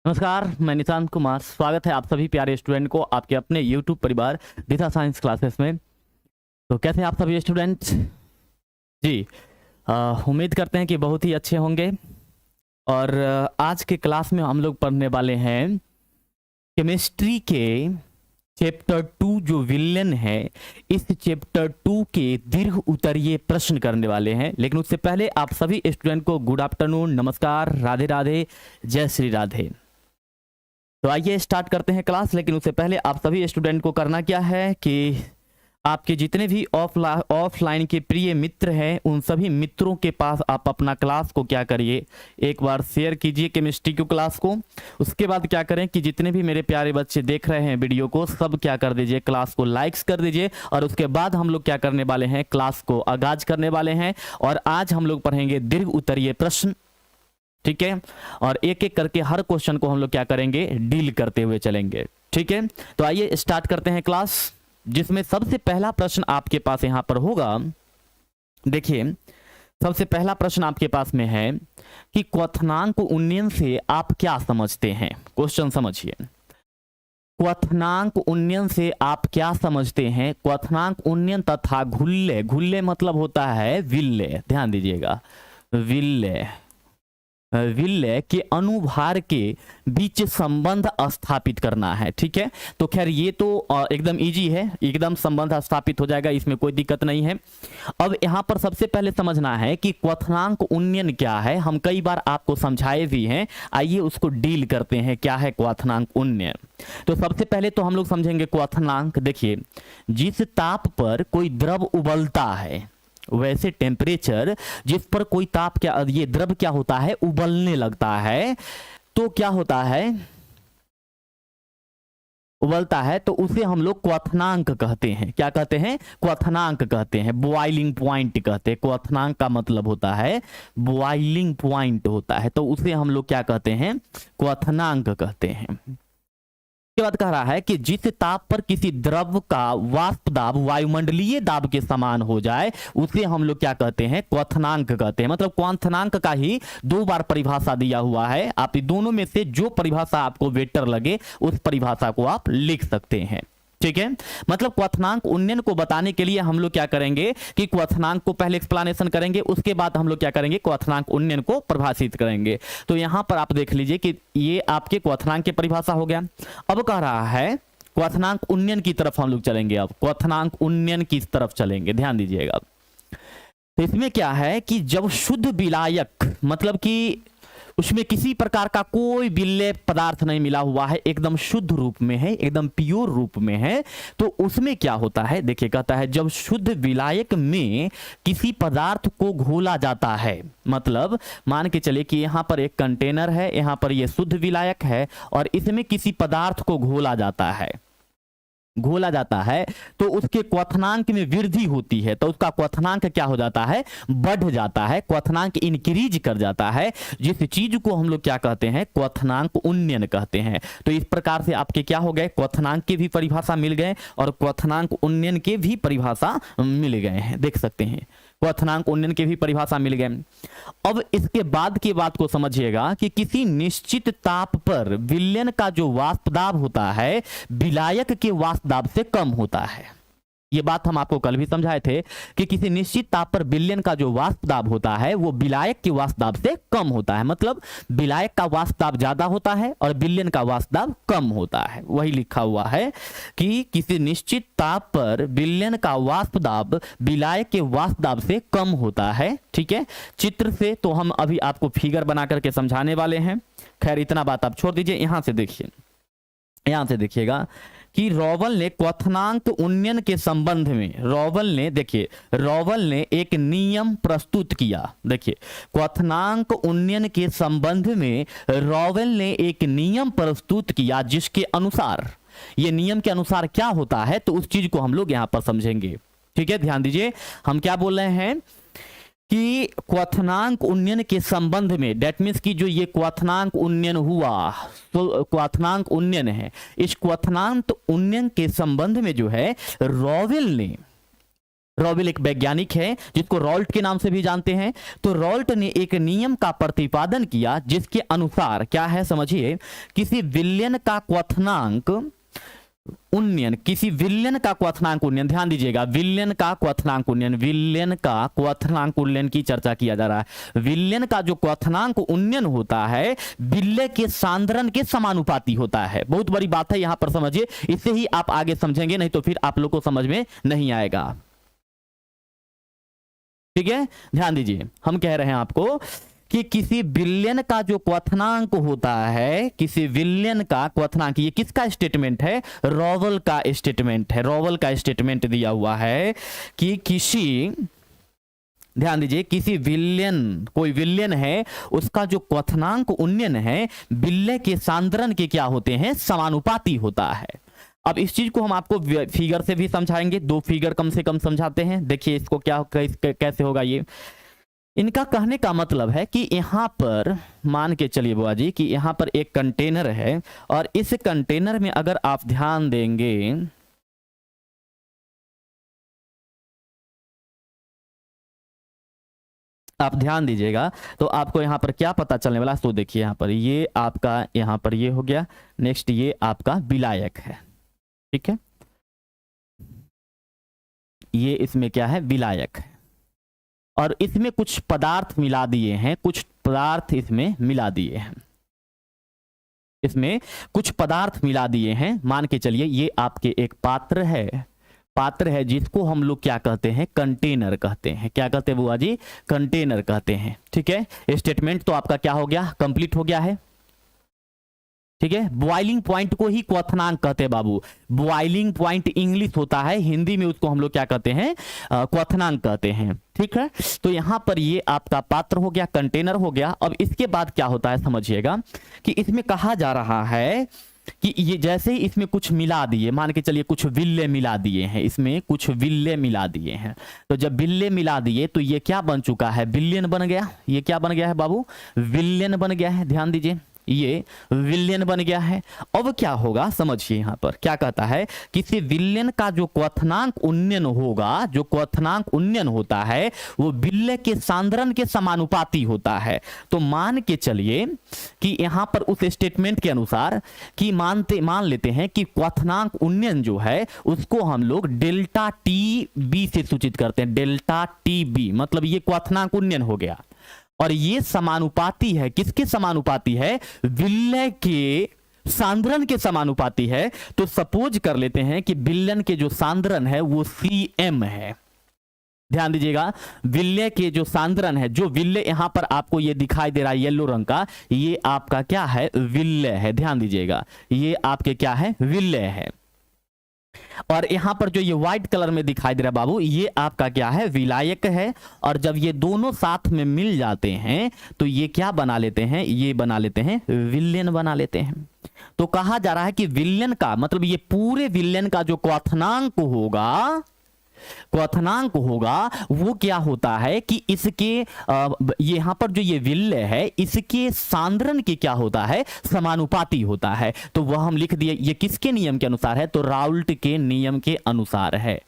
नमस्कार, मैं निशांत कुमार। स्वागत है आप सभी प्यारे स्टूडेंट को आपके अपने YouTube परिवार दिशा साइंस क्लासेस में। तो कैसे हैं आप सभी स्टूडेंट जी? उम्मीद करते हैं कि बहुत ही अच्छे होंगे। और आज के क्लास में हम लोग पढ़ने वाले हैं केमिस्ट्री के चैप्टर 2 जो विलेन है, इस चैप्टर 2 के दीर्घ उत्तरीय प्रश्न करने वाले हैं। लेकिन उससे पहले आप सभी स्टूडेंट को गुड आफ्टरनून, नमस्कार, राधे राधे, जय श्री राधे। तो आइए स्टार्ट करते हैं क्लास। लेकिन उससे पहले आप सभी स्टूडेंट को करना क्या है कि आपके जितने भी ऑफलाइन के प्रिय मित्र हैं, उन सभी मित्रों के पास आप अपना क्लास को क्या करिए, एक बार शेयर कीजिए केमिस्ट्री की क्लास को। उसके बाद क्या करें कि जितने भी मेरे प्यारे बच्चे देख रहे हैं वीडियो को, सब क्या कर दीजिए, क्लास को लाइक्स कर दीजिए। और उसके बाद हम लोग क्या करने वाले हैं, क्लास को आगाज करने वाले हैं। और आज हम लोग पढ़ेंगे दीर्घ उत्तरीय प्रश्न, ठीक है। और एक एक करके हर क्वेश्चन को हम लोग क्या करेंगे, डील करते हुए चलेंगे, ठीक है। तो आइए स्टार्ट करते हैं क्लास, जिसमें सबसे पहला प्रश्न आपके पास यहां पर होगा। देखिए, सबसे पहला प्रश्न आपके पास में है कि क्वथनांक उन्नयन से आप क्या समझते हैं। क्वेश्चन समझिए, क्वथनांक उन्नयन से आप क्या समझते हैं। क्वथनांक उन्नयन तथा घुल्ले, घुल्ले मतलब होता है विल्ले, ध्यान दीजिएगा, विल्ले विल्ले के अनुभार के बीच संबंध स्थापित करना है, ठीक है। तो खैर ये तो एकदम इजी है, एकदम संबंध स्थापित हो जाएगा, इसमें कोई दिक्कत नहीं है। अब यहाँ पर सबसे पहले समझना है कि क्वथनांक उन्नयन क्या है। हम कई बार आपको समझाए भी हैं, आइए उसको डील करते हैं, क्या है क्वथनांक उन्नयन। तो सबसे पहले तो हम लोग समझेंगे क्वथनांक। देखिए, जिस ताप पर कोई द्रव उबलता है, वैसे टेम्परेचर जिस पर कोई ताप, क्या ये द्रव क्या होता है, उबलने लगता है, तो क्या होता है, उबलता है, तो उसे हम लोग क्वथनांक कहते हैं। क्या कहते हैं, क्वथनांक कहते हैं, बॉइलिंग पॉइंट कहते हैं। क्वथनांक का मतलब होता है बॉइलिंग पॉइंट होता है, तो उसे हम लोग क्या कहते हैं, क्वथनांक कहते हैं। के बाद कह रहा है कि जिस ताप पर किसी द्रव का वाष्प दाब वायुमंडलीय दाब के समान हो जाए, उसे हम लोग क्या कहते हैं, क्वथनांक कहते हैं। मतलब क्वथनांक का ही दो बार परिभाषा दिया हुआ है, आप दोनों में से जो परिभाषा आपको बेटर लगे उस परिभाषा को आप लिख सकते हैं, ठीक है। मतलब क्वथनांक उन्नयन को बताने के लिए हम लोग क्या करेंगे कि क्वथनांक को पहले एक्सप्लेनेशन करेंगे, उसके बाद हम लोग क्या करेंगे, क्वथनांक उन्नयन को परिभाषित करेंगे। तो यहां पर आप देख लीजिए कि ये आपके क्वथनांक की परिभाषा हो गया। अब कह रहा है क्वथनांक उन्नयन की तरफ हम लोग चलेंगे। अब क्वथनांक उन्नयन की तरफ चलेंगे, ध्यान दीजिएगा। तो इसमें क्या है कि जब शुद्ध विलायक, मतलब कि उसमें किसी प्रकार का कोई विलेय पदार्थ नहीं मिला हुआ है, एकदम शुद्ध रूप में है, एकदम प्योर रूप में है, तो उसमें क्या होता है, देखिए कहता है जब शुद्ध विलायक में किसी पदार्थ को घोला जाता है, मतलब मान के चले कि यहां पर एक कंटेनर है, यहां पर यह शुद्ध विलायक है और इसमें किसी पदार्थ को घोला जाता है, घोला जाता है, तो उसके क्वथनांक में वृद्धि होती है, तो उसका क्वथनांक क्या हो जाता है, बढ़ जाता है, क्वथनांक इंक्रीज कर जाता है, जिस चीज को हम लोग क्या कहते हैं, क्वथनांक उन्नयन कहते हैं। तो इस प्रकार से आपके क्या हो गए, क्वथनांक के भी परिभाषा मिल गए और क्वथनांक उन्नयन के भी परिभाषा मिल गए हैं, देख सकते हैं, क्वथनांक उन्नयन के भी परिभाषा मिल गए। अब इसके बाद की बात को समझिएगा कि किसी निश्चित ताप पर विलयन का जो वाष्प दाब होता है, विलायक के वाष्प दाब से कम होता है। ये बात हम आपको कल भी समझाए थे कि किसी निश्चित ताप पर विलयन का जो वाष्प दाब होता है वो विलायक के वाष्प दाब से कम होता है। मतलब विलायक का वाष्प दाब ज्यादा होता है और विलयन का वाष्प दाब कम होता है। वही लिखा हुआ है कि किसी निश्चित ताप पर विलयन का वाष्प दाब विलायक के वाष्प दाब से कम होता है, ठीक है। चित्र से तो हम अभी आपको फिगर बना करके समझाने वाले हैं। खैर इतना बात आप छोड़ दीजिए, यहां से देखिए, यहां से देखिएगा कि रॉवल ने क्वथनांक उन्नयन के संबंध में, रॉवल ने एक नियम प्रस्तुत किया। देखिए, क्वथनांक उन्नयन के संबंध में रॉवल ने एक नियम प्रस्तुत किया, जिसके अनुसार, ये नियम के अनुसार क्या होता है, तो उस चीज को हम लोग यहां पर समझेंगे, ठीक है। ध्यान दीजिए, हम क्या बोल रहे हैं कि क्वथनांक उन्नयन के संबंध में, डेट मीन्स की जो ये क्वथनांक उन्नयन हुआ, तो क्वथनांक उन्नयन है, इस क्वथनांक उन्नयन के संबंध में जो है रॉवेल ने रॉवेल एक वैज्ञानिक है जिसको रॉल्ट के नाम से भी जानते हैं। तो रॉल्ट ने एक नियम का प्रतिपादन किया जिसके अनुसार क्या है समझिए, किसी विलयन का क्वथनांक उन्नयन, किसी विलयन का क्वथनांक उन्नयन, ध्यान दीजिएगा, विलयन का क्वथनांक उन्नयन, विलयन का क्वथनांक उन्नयन की चर्चा किया जा रहा है। विलयन का जो क्वथनांक उन्नयन होता है विलय के सांद्रण के समानुपाती होता है। बहुत बड़ी बात है यहां पर समझिए, इससे ही आप आगे समझेंगे, नहीं तो फिर आप लोग को समझ में नहीं आएगा। ठीक है, ध्यान दीजिए, हम कह रहे हैं आपको कि किसी विलयन का जो क्वथनांक होता है, किसी विलयन का क्वथनांक, ये किसका स्टेटमेंट है, रॉवेल का स्टेटमेंट है। रॉवेल का स्टेटमेंट दिया हुआ है कि किसी, ध्यान दीजिए, किसी विलयन, कोई विलयन है, उसका जो क्वथनांक उन्नयन है विलय के सांद्रण के क्या होते हैं, समानुपाती होता है। अब इस चीज को हम आपको फिगर से भी समझाएंगे, 2 फिगर कम से कम समझाते हैं। देखिए इसको क्या कैसे होगा। ये इनका कहने का मतलब है कि यहां पर मान के चलिए बुआ जी कि यहां पर एक कंटेनर है और इस कंटेनर में अगर आप ध्यान देंगे, आप ध्यान दीजिएगा तो आपको यहां पर क्या पता चलने वाला। तो देखिए यहां पर ये आपका, यहां पर ये हो गया, नेक्स्ट ये आपका विलायक है। ठीक है, ये इसमें क्या है, विलायक है, और इसमें कुछ पदार्थ मिला दिए हैं, कुछ पदार्थ इसमें मिला दिए हैं, इसमें कुछ पदार्थ मिला दिए हैं। मान के चलिए ये आपके एक पात्र है, पात्र है जिसको हम लोग क्या कहते हैं, कंटेनर कहते हैं। क्या कहते हैं बुआ जी, कंटेनर कहते हैं। ठीक है, स्टेटमेंट तो आपका क्या हो गया, कंप्लीट हो गया है। ठीक है, बॉइलिंग पॉइंट को ही क्वथनांक कहते हैं बाबू। बॉइलिंग पॉइंट इंग्लिश होता है, हिंदी में उसको हम लोग क्या कहते हैं, क्वथनांक कहते हैं। ठीक है, तो यहां पर ये आपका पात्र हो गया, कंटेनर हो गया। अब इसके बाद क्या होता है समझिएगा कि इसमें कहा जा रहा है कि ये जैसे ही इसमें कुछ मिला दिए, मान के चलिए कुछ विल्ले मिला दिए हैं, इसमें कुछ विल्ले मिला दिए हैं, तो जब विल्ले मिला दिए तो ये क्या बन चुका है, विलयन बन गया। ये क्या बन गया है बाबू, विलयन बन गया है। ध्यान दीजिए, ये विलयन बन गया है। अब क्या होगा समझिए, यहां पर क्या कहता है, किसी विलयन का जो क्वथनांक उन्नयन होगा, जो क्वथनांक उन्नयन होता है वो विलय के सांद्रण के समानुपाती होता है। तो मान के चलिए कि यहां पर उस स्टेटमेंट के अनुसार कि मान लेते हैं कि क्वथनांक उन्नयन जो है उसको हम लोग डेल्टा टी बी से सूचित करते हैं। डेल्टा टी बी मतलब ये क्वथनांक उन्नयन हो गया, और ये समानुपाती है, किसके समानुपाती है, विलय के सांद्रण के समानुपाती है। तो सपोज कर लेते हैं कि विलयन के जो सांद्रण है वो Cm है। ध्यान दीजिएगा, विलय के जो सांद्रण है, जो विलय यहां पर आपको ये दिखाई दे रहा है येलो रंग का, ये आपका क्या है, विलय है। ध्यान दीजिएगा, ये आपके क्या है, विलय है। और यहां पर जो ये व्हाइट कलर में दिखाई दे रहा है बाबू, ये आपका क्या है, विलायक है। और जब ये दोनों साथ में मिल जाते हैं तो ये क्या बना लेते हैं, ये बना लेते हैं विलयन बना लेते हैं। तो कहा जा रहा है कि विलयन का मतलब ये पूरे विलयन का जो क्वथनांक होगा, क्वथनांक होगा वो क्या होता है कि इसके यहां पर जो ये विलय है इसके सांद्रण के क्या होता है, समानुपाती होता है। तो वह हम लिख दिए, ये किसके नियम के अनुसार है, तो राउल्ट के नियम के अनुसार है।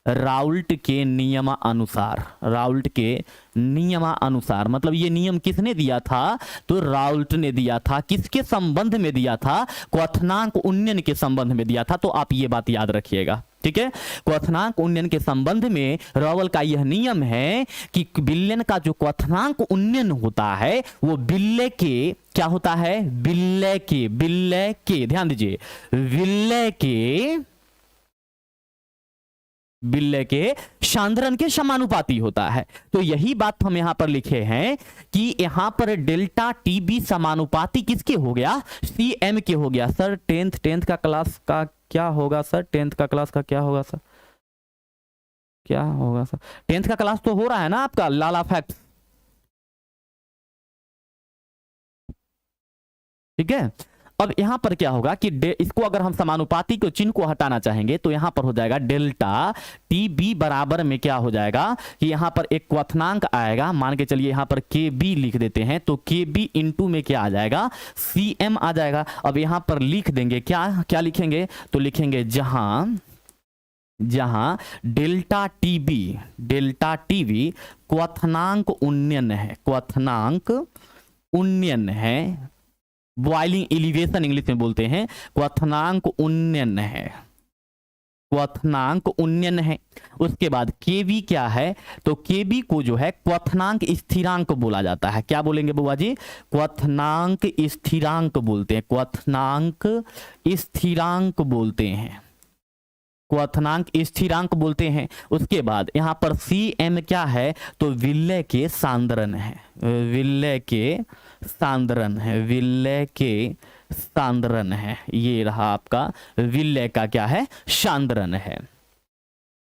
राउल्ट के नियमानुसार, राउल्ट के नियमानुसार मतलब ये नियम किसने दिया था, तो राउल्ट ने दिया था। किसके संबंध में दिया था, क्वथनांक उन्नयन के संबंध में दिया था। तो आप ये बात याद रखिएगा, ठीक है। क्वथनांक उन्नयन के संबंध में रॉवेल का यह नियम है कि विलयन का जो क्वथनांक उन्नयन होता है वो विलय के क्या होता है, विलय के ध्यान दीजिए, विलय के सांद्रण के समानुपाती होता है। तो यही बात हम यहां पर लिखे हैं कि यहां पर डेल्टा टीबी समानुपाती किसके हो गया, Cm के हो गया। सर टेंथ का क्लास का क्या होगा, सर टेंथ का क्लास का क्या होगा, सर क्या होगा, सर टेंथ का क्लास तो हो रहा है ना आपका, लाला फैक्ट्स, ठीक है। अब यहां पर क्या होगा कि इसको अगर हम समानुपाती के चिन्ह को हटाना चाहेंगे तो यहां पर हो जाएगा डेल्टा टी बी बराबर में क्या हो जाएगा कि यहां पर एक क्वथनांक आएगा, मान के चलिए यहां पर के बी लिख देते हैं, तो के बी इंटू में क्या आ जाएगा, Cm आ जाएगा। अब यहां पर लिख देंगे क्या क्या लिखेंगे, तो लिखेंगे जहां जहां डेल्टा टीबी क्वथनांक उन्नयन है, क्वथनांक उन्नयन है, बॉइलिंग एलिवेशन इंग्लिश में बोलते हैं, क्वथनांक उन्नयन है, क्वथनांक उन्नयन है। उसके बाद केबी क्या है, तो केबी को जो है क्वथनांक स्थिरांक बोला जाता है। क्या बोलेंगे बुआ जी, क्वथनांक स्थिरांक बोलते हैं, क्वथनांक स्थिरांक बोलते हैं, क्वथनांक स्थिरांक बोलते हैं। उसके बाद यहां पर Cm क्या है, तो विलेय के सांद्रण है, विलेय के सांद्रण है, विलेय के सांद्रण है, ये रहा आपका विलेय का क्या है, सांद्रण है।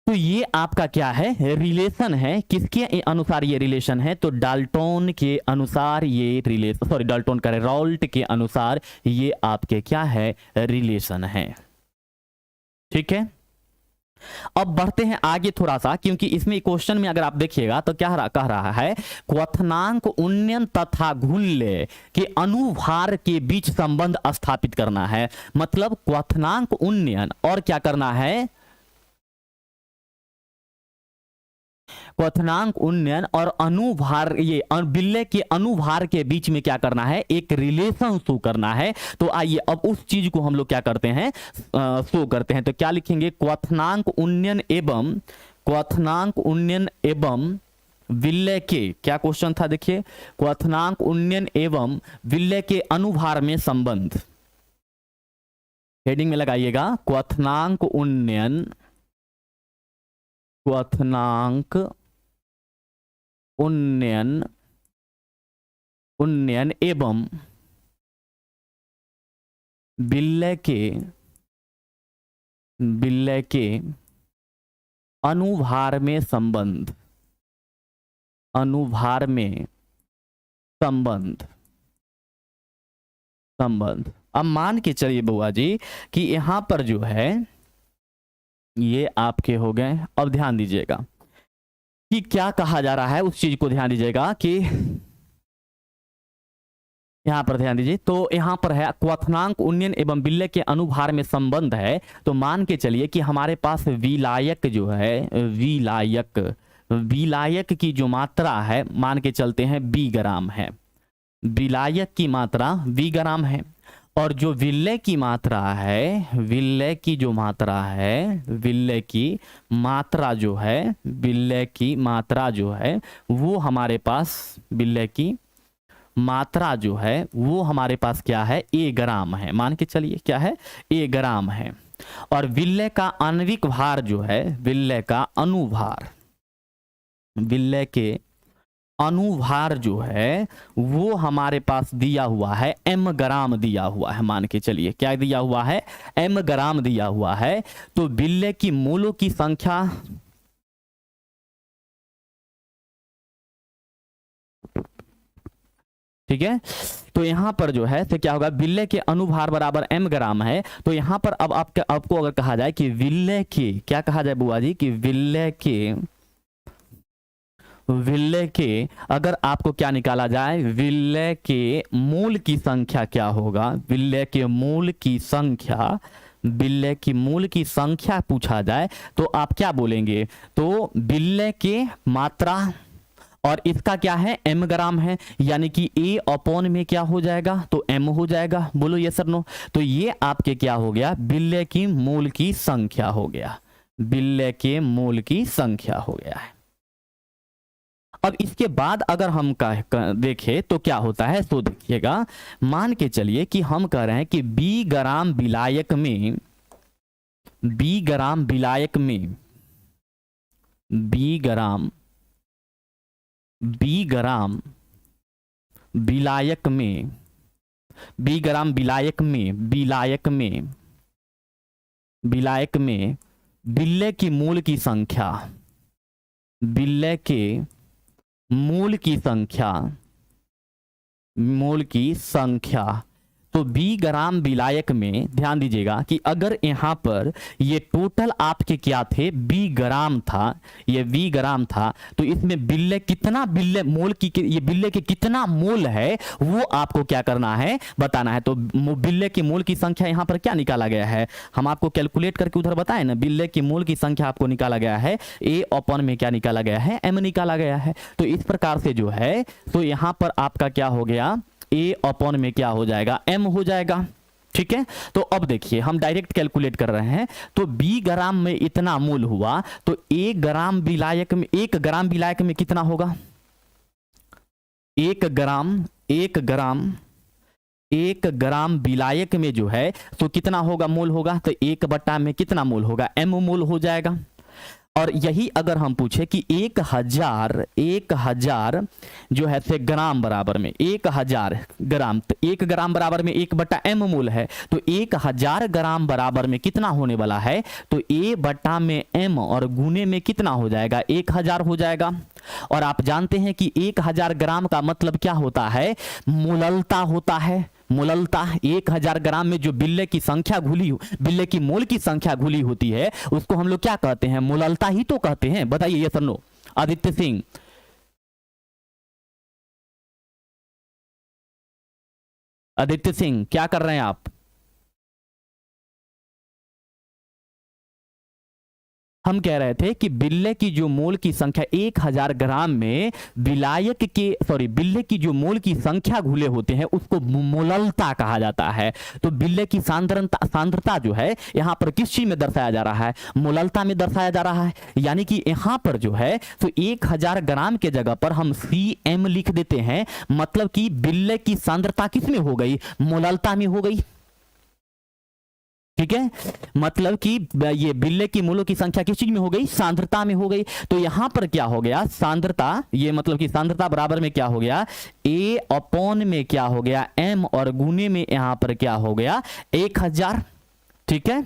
तो ये आपका क्या है, रिलेशन है, किसके अनुसार ये रिलेशन है, तो डाल्टन के अनुसार ये रिलेशन, सॉरी डाल्टन करे रॉल्ट के अनुसार ये आपके क्या है, रिलेशन है। ठीक है, अब बढ़ते हैं आगे थोड़ा सा, क्योंकि इसमें क्वेश्चन में अगर आप देखिएगा तो क्या कह रहा है, क्वथनांक उन्नयन तथा घुल्य के अनुभार के बीच संबंध स्थापित करना है। मतलब क्वथनांक उन्नयन और क्या करना है, क्वथनांक उन्नयन और अनुभार, ये विलेय के अनुभार के बीच में क्या करना है, एक रिलेशन शो करना है। तो आइए अब उस चीज को हम लोग क्या करते हैं, शो करते हैं। तो क्या लिखेंगे, क्वथनांक उन्नयन एवं, क्वथनांक उन्नयन एवं विलेय के, क्या क्वेश्चन था देखिए, क्वथनांक उन्नयन एवं विलेय के अनुभार में संबंध, हेडिंग में लगाइएगा, क्वथनांक उन्नयन, क्वथनांक उन्नयन, उन्नयन एवं विलेय के अनुभार में संबंध, अनुभार में संबंध, संबंध। अब मान के चलिए बुआ जी कि यहां पर जो है ये आपके हो गए। अब ध्यान दीजिएगा कि क्या कहा जा रहा है, उस चीज को ध्यान दीजिएगा कि यहां पर ध्यान दीजिए। तो यहां पर है क्वथनांक उन्नयन एवं विलेय के अनुभार में संबंध है। तो मान के चलिए कि हमारे पास विलायक जो है, विलायक की जो मात्रा है मान के चलते हैं 20 ग्राम है, विलायक की मात्रा 20 ग्राम है, और जो विलेय की मात्रा है, विलेय की जो मात्रा है, विलेय की मात्रा जो है, विलेय की मात्रा जो है वो हमारे पास, विलेय की मात्रा जो है वो हमारे पास क्या है, A ग्राम है। मान के चलिए क्या है, A ग्राम है। और विलेय का आणविक भार जो है, विलेय का अनुभार, विलेय के अनुभार जो है वो हमारे पास दिया हुआ है m ग्राम दिया हुआ है। मान के चलिए क्या दिया हुआ है, m ग्राम दिया हुआ है। तो विलेय की मोलों की संख्या, ठीक है, तो यहां पर जो है तो क्या होगा, विलेय के अनुभार बराबर m ग्राम है। तो यहां पर अब आपको अगर कहा जाए कि विलेय के, क्या कहा जाए बुआ जी, कि विलेय के अगर आपको क्या निकाला जाए, विलेय के मूल की संख्या क्या होगा, विलेय के मूल की संख्या, विलेय की मूल की संख्या पूछा जाए तो आप क्या बोलेंगे, तो विलेय के मात्रा और इसका क्या है, m ग्राम है, यानी कि A अपॉन में क्या हो जाएगा, तो m हो जाएगा। बोलो ये सर नो। तो ये आपके क्या हो गया, विलेय की मोल की संख्या हो गया, विलेय के मोल की संख्या हो गया है। अब इसके बाद अगर हम देखें तो क्या होता है, तो देखिएगा, मान के चलिए कि हम कह रहे हैं कि 20 ग्राम विलायक में, 20 ग्राम विलायक में, 20 ग्राम विलायक में, 20 ग्राम विलायक में, विलायक में विलेय की मूल की संख्या, विलेय के मूल की संख्या, मूल की संख्या। तो बी ग्राम विलायक में ध्यान दीजिएगा कि अगर यहाँ पर ये टोटल आपके क्या थे, बी ग्राम था, ये बी ग्राम था, तो इसमें बिल्ले कितना, बिल्ले मोल की, ये बिल्ले के कितना मोल है वो आपको क्या करना है, बताना है। तो बिल्ले की मोल की संख्या यहाँ पर क्या निकाला गया है, हम आपको कैलकुलेट करके उधर बताए ना, बिल्ले की मोल की संख्या आपको निकाला गया है, ए अपॉन में क्या निकाला गया है, एम निकाला गया है। तो इस प्रकार से जो है तो यहाँ पर आपका क्या हो गया, ए अपॉन में क्या हो जाएगा, एम हो जाएगा। ठीक है, तो अब देखिए हम डायरेक्ट कैलकुलेट कर रहे हैं, तो बी ग्राम में इतना मोल हुआ, तो एक ग्राम विलायक में, एक ग्राम विलायक में कितना होगा, एक ग्राम विलायक में जो है तो कितना होगा, मोल होगा, तो 1/, में कितना मोल होगा, एम मोल हो जाएगा। और यही अगर हम पूछे कि 1000 जो है से ग्राम बराबर में 1000 ग्राम, तो 1 ग्राम बराबर में 1/m मोल है, तो 1000 ग्राम बराबर में कितना होने वाला है, तो A/m और गुने में कितना हो जाएगा, 1000 हो जाएगा। और आप जानते हैं कि 1000 ग्राम का मतलब क्या होता है, मोललता होता है। मोललता 1000 ग्राम में जो बिल्ले की संख्या घुली, बिल्ले की मोल की संख्या घुली होती है उसको हम लोग क्या कहते हैं, मोललता ही तो कहते हैं। बताइए ये सन्नो, आदित्य सिंह, आदित्य सिंह क्या कर रहे हैं आप? हम कह रहे थे कि बिल्ले की जो मोल की संख्या 1000 ग्राम में विलायक के, सॉरी, बिल्ले की जो मोल की संख्या घुले होते हैं उसको मोललता कहा जाता है। तो बिल्ले की सांद्रता जो है यहाँ पर किस चीज में दर्शाया जा रहा है, मोललता में दर्शाया जा रहा है। यानी कि यहाँ पर जो है तो 1000 ग्राम के जगह पर हम CM लिख देते हैं, मतलब कि बिल्ले की सांद्रता किस में हो गई, मोललता में हो गई। ठीक है, मतलब कि ये बिल्ले की मोलों की संख्या किस चीज में हो गई, सांद्रता में हो गई। तो यहां पर क्या हो गया, सांद्रता, ये मतलब कि सांद्रता बराबर में क्या हो गया, ए अपॉन में क्या हो गया, एम, और गुने में यहां पर क्या हो गया, 1000। ठीक है,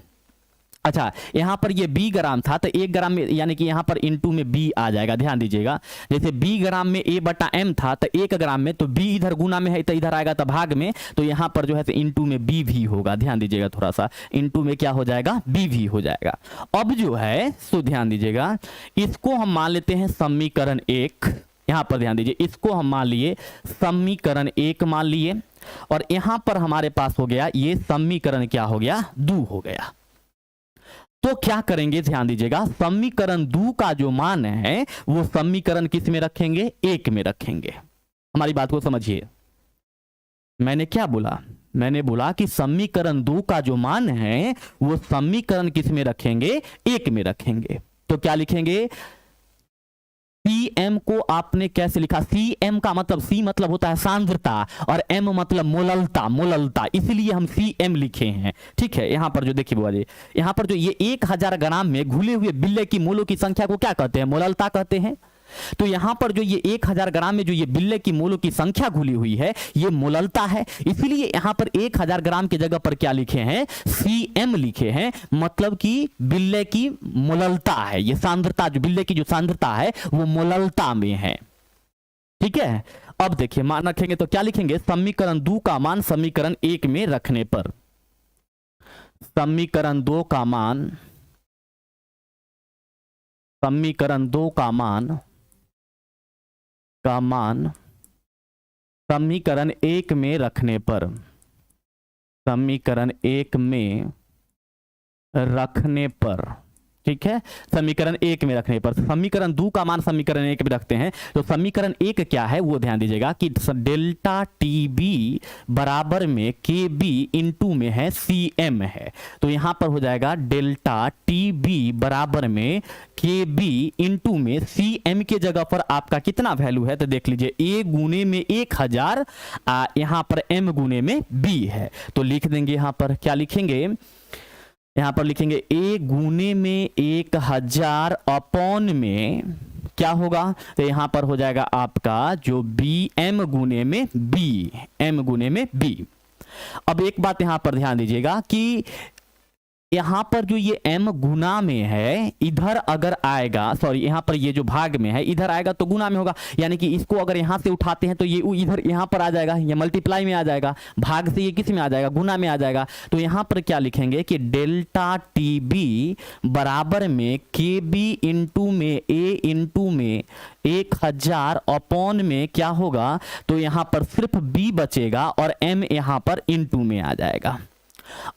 अच्छा यहां पर ये बी ग्राम था, तो 1 ग्राम में, यानी कि यहां पर इनटू में बी आ जाएगा। ध्यान दीजिएगा, जैसे बी ग्राम में A/m था, तो 1 ग्राम में, तो बी इधर गुना में है तो इधर आएगा तो भाग में, तो यहां पर जो है तो इनटू में बी भी होगा। ध्यान दीजिएगा, थोड़ा सा इनटू में क्या हो जाएगा, बी भी हो जाएगा। अब जो है तो ध्यान दीजिएगा, इसको हम मान लेते हैं समीकरण 1। यहां पर ध्यान दीजिए, इसको हम मान लिए समीकरण 1 मान लिए, और यहां पर हमारे पास हो गया ये समीकरण क्या हो गया, 2 हो गया। तो क्या करेंगे, ध्यान दीजिएगा, समीकरण 2 का जो मान है वो समीकरण किस में रखेंगे, 1 में रखेंगे। हमारी बात को समझिए, मैंने क्या बोला, मैंने बोला कि समीकरण 2 का जो मान है वो समीकरण किस में रखेंगे, 1 में रखेंगे। तो क्या लिखेंगे, CM को आपने कैसे लिखा, CM का मतलब, C मतलब होता है सांद्रता और M मतलब मोललता, मोललता, इसलिए हम CM लिखे हैं। ठीक है, यहां पर जो देखिए बुआ जी, यहां पर जो ये 1000 ग्राम में घुले हुए बिल्ले की मोलों की संख्या को क्या कहते हैं, मोललता कहते हैं। तो यहां पर जो ये 1000 ग्राम में जो ये बिल्ले की मोलों की संख्या घुली हुई है ये मोललता है, इसलिए यहां पर 1000 ग्राम की जगह पर क्या लिखे हैं, CM लिखे हैं, मतलब कि बिल्ले की मोललता है, ये सांद्रता, जो बिल्ले की जो सांद्रता है वो मोललता में है। ठीक है, अब देखिए मान रखेंगे तो क्या लिखेंगे, समीकरण 2 का मान समीकरण 1 में रखने पर, समीकरण 2 का मान, समीकरण 2 का मान समीकरण 1 में रखने पर, समीकरण 1 में रखने पर, ठीक है, समीकरण 1 में रखने पर, समीकरण 2 का मान समीकरण 1 में रखते हैं। तो समीकरण 1 क्या है वो ध्यान दीजिएगा कि डेल्टा TB बराबर में KB इंटू में है CM है, तो यहां पर हो जाएगा डेल्टा TB बराबर में KB इंटू में CM के जगह पर आपका कितना वैल्यू है, तो देख लीजिए A गुने में 1000, यहां पर M गुने में B है, तो लिख देंगे यहां पर, क्या लिखेंगे, यहां पर लिखेंगे A गुने में 1000 अपॉन में क्या होगा, तो यहां पर हो जाएगा आपका जो BM गुने में B, M गुने में B। अब एक बात यहां पर ध्यान दीजिएगा कि यहाँ पर जो ये m गुना में है, इधर अगर आएगा, सॉरी यहाँ पर ये जो भाग में है इधर आएगा तो गुना में होगा, यानी कि इसको अगर यहाँ से उठाते हैं तो ये इधर यहाँ पर आ जाएगा, ये मल्टीप्लाई में आ जाएगा, भाग से ये किस में आ जाएगा, गुना में आ जाएगा। तो यहाँ पर क्या लिखेंगे कि डेल्टा टी बी बराबर में के बी इंटू में ए इंटू में 1000 अपॉन में क्या होगा, तो यहाँ पर सिर्फ b बचेगा और m यहाँ पर इंटू में आ जाएगा।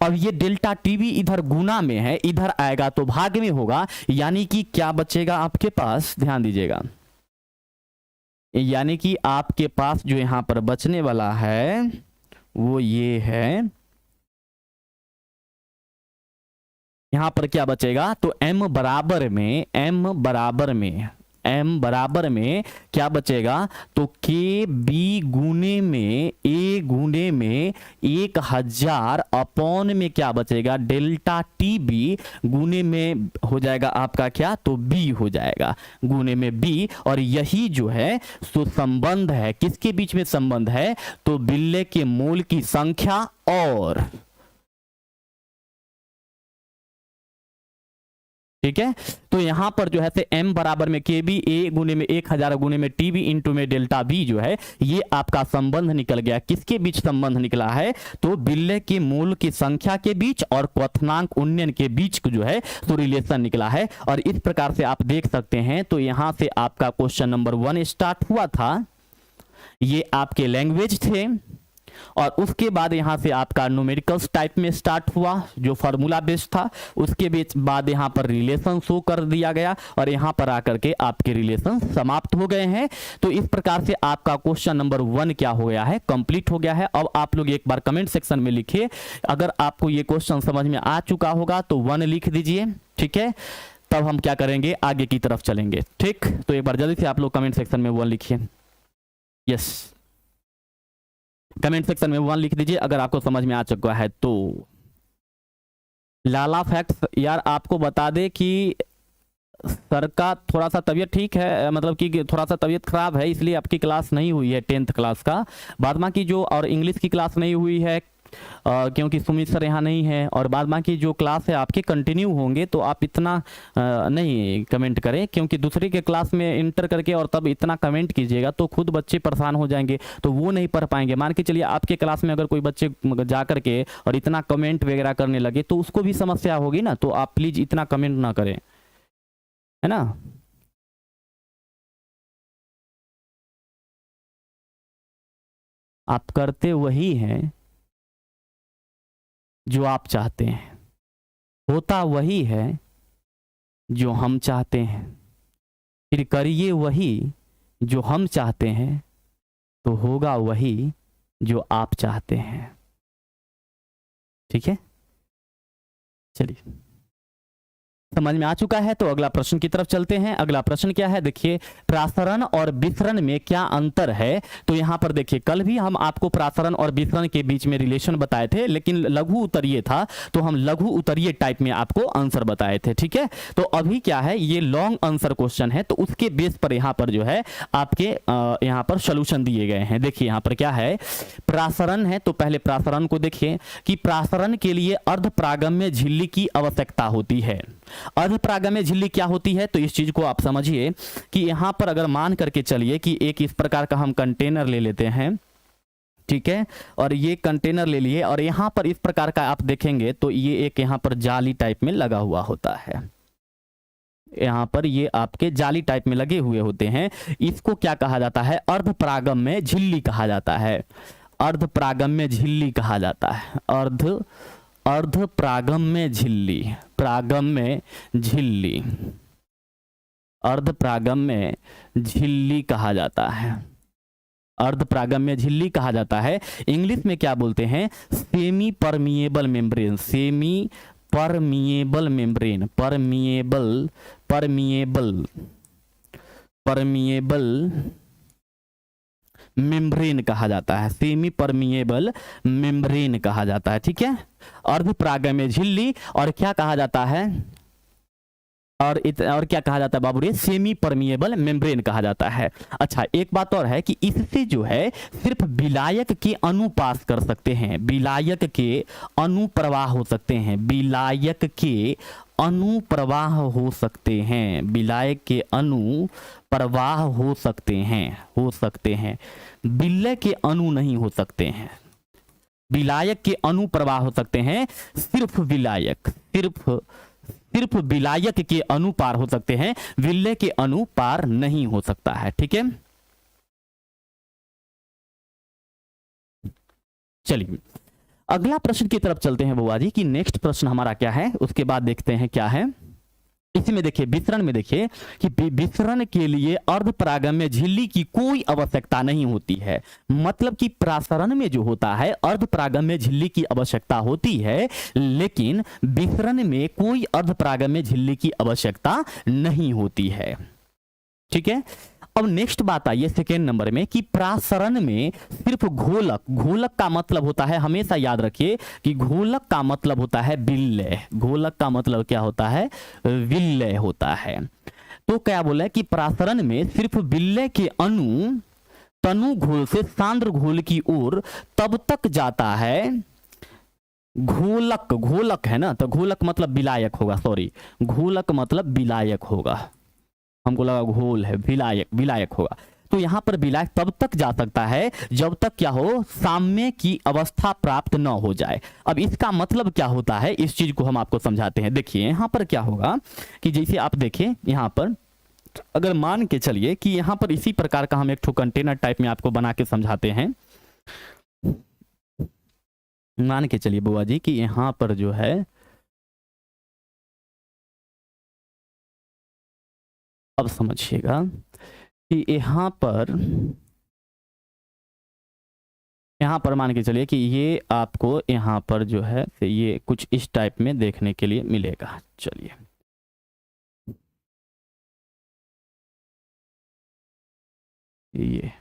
और ये डेल्टा टीबी इधर गुना में है, इधर आएगा तो भाग में होगा, यानी कि क्या बचेगा आपके पास, ध्यान दीजिएगा, यानी कि आपके पास जो यहां पर बचने वाला है वो ये है, यहां पर क्या बचेगा, तो m बराबर में क्या बचेगा, तो के बी गुने में ए गुने में 1000 अपॉन में क्या बचेगा, डेल्टा टी बी गुने में हो जाएगा आपका क्या, तो बी हो जाएगा, गुने में बी। और यही जो है सो संबंध है, किसके बीच में संबंध है, तो बिल्ले के मोल की संख्या और, ठीक है। तो यहां पर जो है से m बराबर में के बी ए गुने में 1000 गुने में टी बी इंटू में डेल्टा बी जो है, ये आपका संबंध निकल गया। किसके बीच संबंध निकला है, तो बिल्ले के मूल की संख्या के बीच और क्वथनांक उन्नयन के बीच जो है तो रिलेशन निकला है। और इस प्रकार से आप देख सकते हैं। तो यहां से आपका क्वेश्चन नंबर 1 स्टार्ट हुआ था, ये आपके लैंग्वेज थे, और उसके बाद यहां से आपका न्यूमेरिकल्स टाइप में स्टार्ट हुआ जो फार्मूला बेस्ड था, उसके बाद यहां पर रिलेशन शो कर दिया गया और यहां पर आकर के आपके रिलेशन समाप्त हो गए हैं। तो इस प्रकार से आपका क्वेश्चन नंबर 1 क्या हो गया है, कंप्लीट हो गया है। अब आप लोग एक बार कमेंट सेक्शन में लिखिए, अगर आपको ये क्वेश्चन समझ में आ चुका होगा तो 1 लिख दीजिए, ठीक है। तब हम क्या करेंगे, आगे की तरफ चलेंगे, ठीक। तो एक बार जल्दी से आप लोग कमेंट सेक्शन में 1 लिखिए, यस, कमेंट सेक्शन में 1 लिख दीजिए अगर आपको समझ में आ चुका है तो। लाला फैक्ट्स, यार आपको बता दे कि सर का थोड़ा सा तबीयत ठीक है, मतलब कि थोड़ा सा तबीयत खराब है, इसलिए आपकी क्लास नहीं हुई है 10th क्लास का। बाद बाकी जो और इंग्लिश की क्लास नहीं हुई है क्योंकि सुमित सर यहाँ नहीं है, और बाद बाकी जो क्लास है आपके कंटिन्यू होंगे। तो आप इतना नहीं कमेंट करें, क्योंकि दूसरे के क्लास में इंटर करके और तब इतना कमेंट कीजिएगा तो खुद बच्चे परेशान हो जाएंगे, तो वो नहीं पढ़ पाएंगे। मान के चलिए आपके क्लास में अगर कोई बच्चे जा करके और इतना कमेंट वगैरह करने लगे तो उसको भी समस्या होगी ना। तो आप प्लीज इतना कमेंट ना करें, है ना। आप करते वही हैं जो आप चाहते हैं, होता वही है जो हम चाहते हैं, फिर करिए वही जो हम चाहते हैं, तो होगा वही जो आप चाहते हैं, ठीक है। चलिए, समझ में आ चुका है। तो अगला प्रश्न की तरफ चलते हैं। अगला प्रश्न क्या है, देखिए, प्रासरण और विसरण में क्या अंतर है। तो यहां पर देखिए, कल भी हम आपको प्रासरण और विसरण के बीच में रिलेशन बताए थे, लेकिन लघु उत्तरीय था तो हम लघु उत्तरीय टाइप में आपको आंसर बताए थे, ठीक है। तो अभी क्या है, ये लॉन्ग आंसर क्वेश्चन है, तो उसके बेस पर यहां पर जो है आपके यहां पर सोल्यूशन दिए गए हैं। देखिए यहां पर क्या है, प्रासरण है, तो पहले प्रासरण को देखिए कि प्रासरण के लिए अर्धप्रागम्य झिल्ली की आवश्यकता होती है। अर्धप्रागम्य झिल्ली क्या होती है, तो इस चीज को आप समझिए कि यहां पर अगर मान करके चलिए कि एक इस प्रकार का हम कंटेनर ले लेते हैं, ठीक है, और ये कंटेनर ले लिए, और यहां पर इस प्रकार का आप देखेंगे तो ये एक यहां पर जाली टाइप में लगा हुआ होता है, यहां पर ये आपके जाली टाइप में लगे हुए होते हैं। इसको क्या कहा जाता है, अर्धप्रागम्य झिल्ली कहा जाता है, अर्धप्रागम्य झिल्ली कहा जाता है, अर्धप्रागम्य झिल्ली, प्रागम्य झिल्ली, अर्धप्रागम्य झिल्ली कहा जाता है, अर्धप्रागम्य झिल्ली कहा जाता है। इंग्लिश में क्या बोलते हैं, semi permeable membrane, semi permeable membrane, permeable permeable permeable membrane कहा जाता है, सेमी परमिएबल मेम्ब्रेन कहा जाता है, ठीक है। अर्धप्रागम्य झिल्ली, और क्या कहा जाता है, और क्या कहा जाता है बाबू रे, सेमी परमिएबल मेम्ब्रेन कहा जाता है। अच्छा, एक बात और है कि इससे जो है सिर्फ विलायक के अणु पास कर सकते हैं, विलायक के अणु प्रवाह हो सकते हैं, विलायक के अणु प्रवाह हो सकते हैं, विलायक के अणु प्रवाह हो सकते हैं, विलय के अणु नहीं हो सकते हैं। विलायक के अणु प्रवाह हो सकते हैं, सिर्फ विलायक, सिर्फ विलायक के अणु पार हो सकते हैं, विलय के अणु पार नहीं हो सकता है। ठीक है, चलिए अगला प्रश्न की तरफ चलते हैं बुआ जी कि नेक्स्ट प्रश्न हमारा क्या है, उसके बाद देखते हैं क्या है। इसमें देखिए, विसरण में देखिए कि विसरण के लिए अर्धपरागम्य झिल्ली की कोई आवश्यकता नहीं होती है। मतलब कि प्रासरण में जो होता है अर्धपरागम्य झिल्ली की आवश्यकता होती है, लेकिन विसरण में कोई अर्धपरागम्य झिल्ली की आवश्यकता नहीं होती है। ठीक है, अब नेक्स्ट बात आई है सेकेंड नंबर में कि प्रासरण में सिर्फ घोलक, घोलक का मतलब होता है, हमेशा याद रखिए कि घोलक का मतलब होता है विलय, घोलक का मतलब क्या होता है, विलय होता है। तो क्या बोला कि प्रासरण में सिर्फ विलय के अणु तनु घोल से सांद्र घोल की ओर तब तक जाता है, घोलक, घोलक है ना, तो घोलक मतलब विलायक होगा, सॉरी घोलक मतलब विलायक होगा, हमको लगा घोल है, विलायक, विलायक होगा। तो यहां पर विलायक तब तक जा सकता है जब तक क्या हो, साम्य की अवस्था प्राप्त न हो जाए। अब इसका मतलब क्या होता है, इस चीज को हम आपको समझाते हैं। देखिए यहां पर क्या होगा कि जैसे आप देखें यहां पर, अगर मान के चलिए कि यहां पर इसी प्रकार का हम एक ठो कंटेनर टाइप में आपको बना के समझाते हैं। मान के चलिए बुआ जी कि यहां पर जो है, अब समझिएगा कि यहां पर मान के चलिए कि ये आपको यहां पर जो है ये कुछ इस टाइप में देखने के लिए मिलेगा। चलिए ये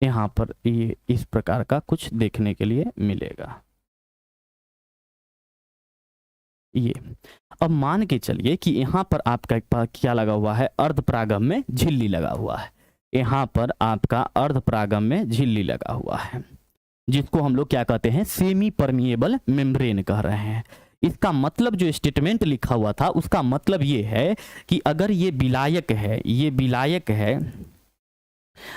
यहां पर ये इस प्रकार का कुछ देखने के लिए मिलेगा। ये अब मान के चलिए कि यहां पर आपका क्या लगा हुआ है, अर्धपरागम्य झिल्ली लगा हुआ है। यहां पर आपका अर्धपरागम्य झिल्ली लगा हुआ है, जिसको हम लोग क्या कहते हैं, सेमी परमिएबल मेम्ब्रेन कह रहे हैं। इसका मतलब जो स्टेटमेंट लिखा हुआ था उसका मतलब ये है कि अगर ये विलायक है, ये विलायक है,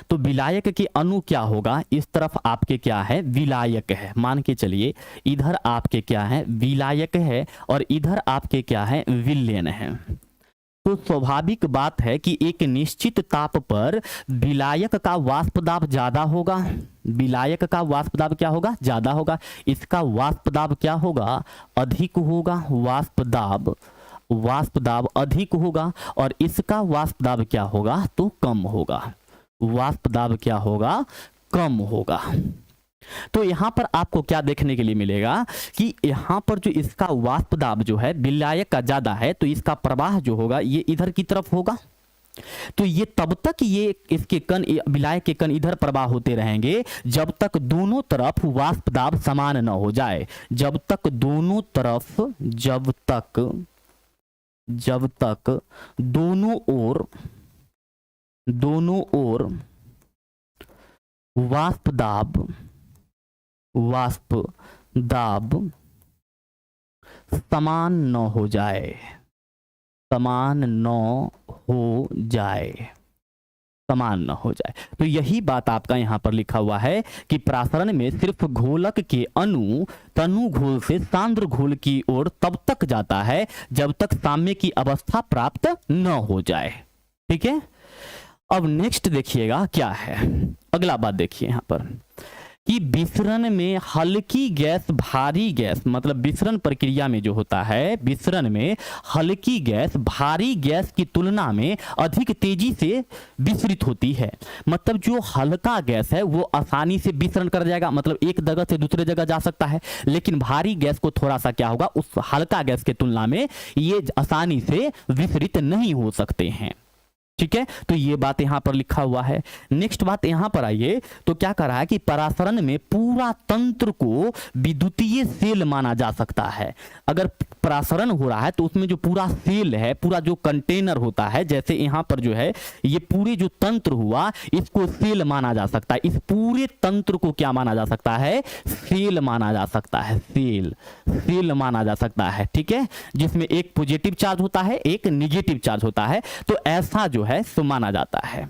तो विलायक के अणु क्या होगा, इस तरफ आपके क्या है, विलायक है, मान के चलिए इधर आपके क्या है, विलायक है, और इधर आपके क्या है, विलयन है। तो स्वाभाविक बात है कि एक निश्चित ताप पर विलायक का वाष्प दाब ज्यादा होगा, विलायक का वाष्प दाब क्या होगा, ज्यादा होगा, इसका वाष्प दाब क्या होगा, अधिक होगा, वाष्प दाब अधिक होगा, और इसका वाष्प दाब क्या होगा, तो कम होगा, वाष्प दाब क्या होगा, कम होगा। तो यहां पर आपको क्या देखने के लिए मिलेगा कि यहां पर जो इसका वाष्प दाब जो है विलायक का ज्यादा है, तो इसका प्रवाह जो होगा ये इधर की तरफ होगा। तो ये तब तक ये इसके कण, विलायक के कण इधर प्रवाह होते रहेंगे जब तक दोनों तरफ वाष्प दाब समान न हो जाए, जब तक दोनों तरफ, जब तक दोनों ओर वाष्प दाब समान न हो जाए, समान न हो जाए। तो यही बात आपका यहां पर लिखा हुआ है कि प्रासरण में सिर्फ घोलक के अणु तनु घोल से सांद्र घोल की ओर तब तक जाता है जब तक साम्य की अवस्था प्राप्त न हो जाए। ठीक है, अब नेक्स्ट देखिएगा क्या है, अगला बात देखिए यहां पर कि विसरण में हल्की गैस भारी गैस, मतलब विसरण प्रक्रिया में जो होता है, विसरण में हल्की गैस भारी गैस की तुलना में अधिक तेजी से विसरित होती है। मतलब जो हल्का गैस है वो आसानी से विसरण कर जाएगा, मतलब एक जगह से दूसरे जगह जा सकता है, लेकिन भारी गैस को थोड़ा सा क्या होगा, उस हल्का गैस की तुलना में ये आसानी से विसरित नहीं हो सकते हैं। ठीक है, तो ये बात यहां पर लिखा हुआ है। नेक्स्ट बात यहां पर आइए, तो क्या कर रहा है कि परासरण में पूरा तंत्र को विद्युतीय सेल माना जा सकता है। अगर परासरण हो रहा है तो उसमें जो पूरा सेल है, पूरा जो कंटेनर होता है, जैसे यहां पर जो है ये पूरे जो तंत्र हुआ, इसको सेल माना जा सकता है। इस पूरे तंत्र को क्या माना जा सकता है? सेल माना जा सकता है। सेल माना जा सकता है, ठीक है, जिसमें एक पॉजिटिव चार्ज होता है, एक निगेटिव चार्ज होता है। तो ऐसा जो है सो माना जाता है।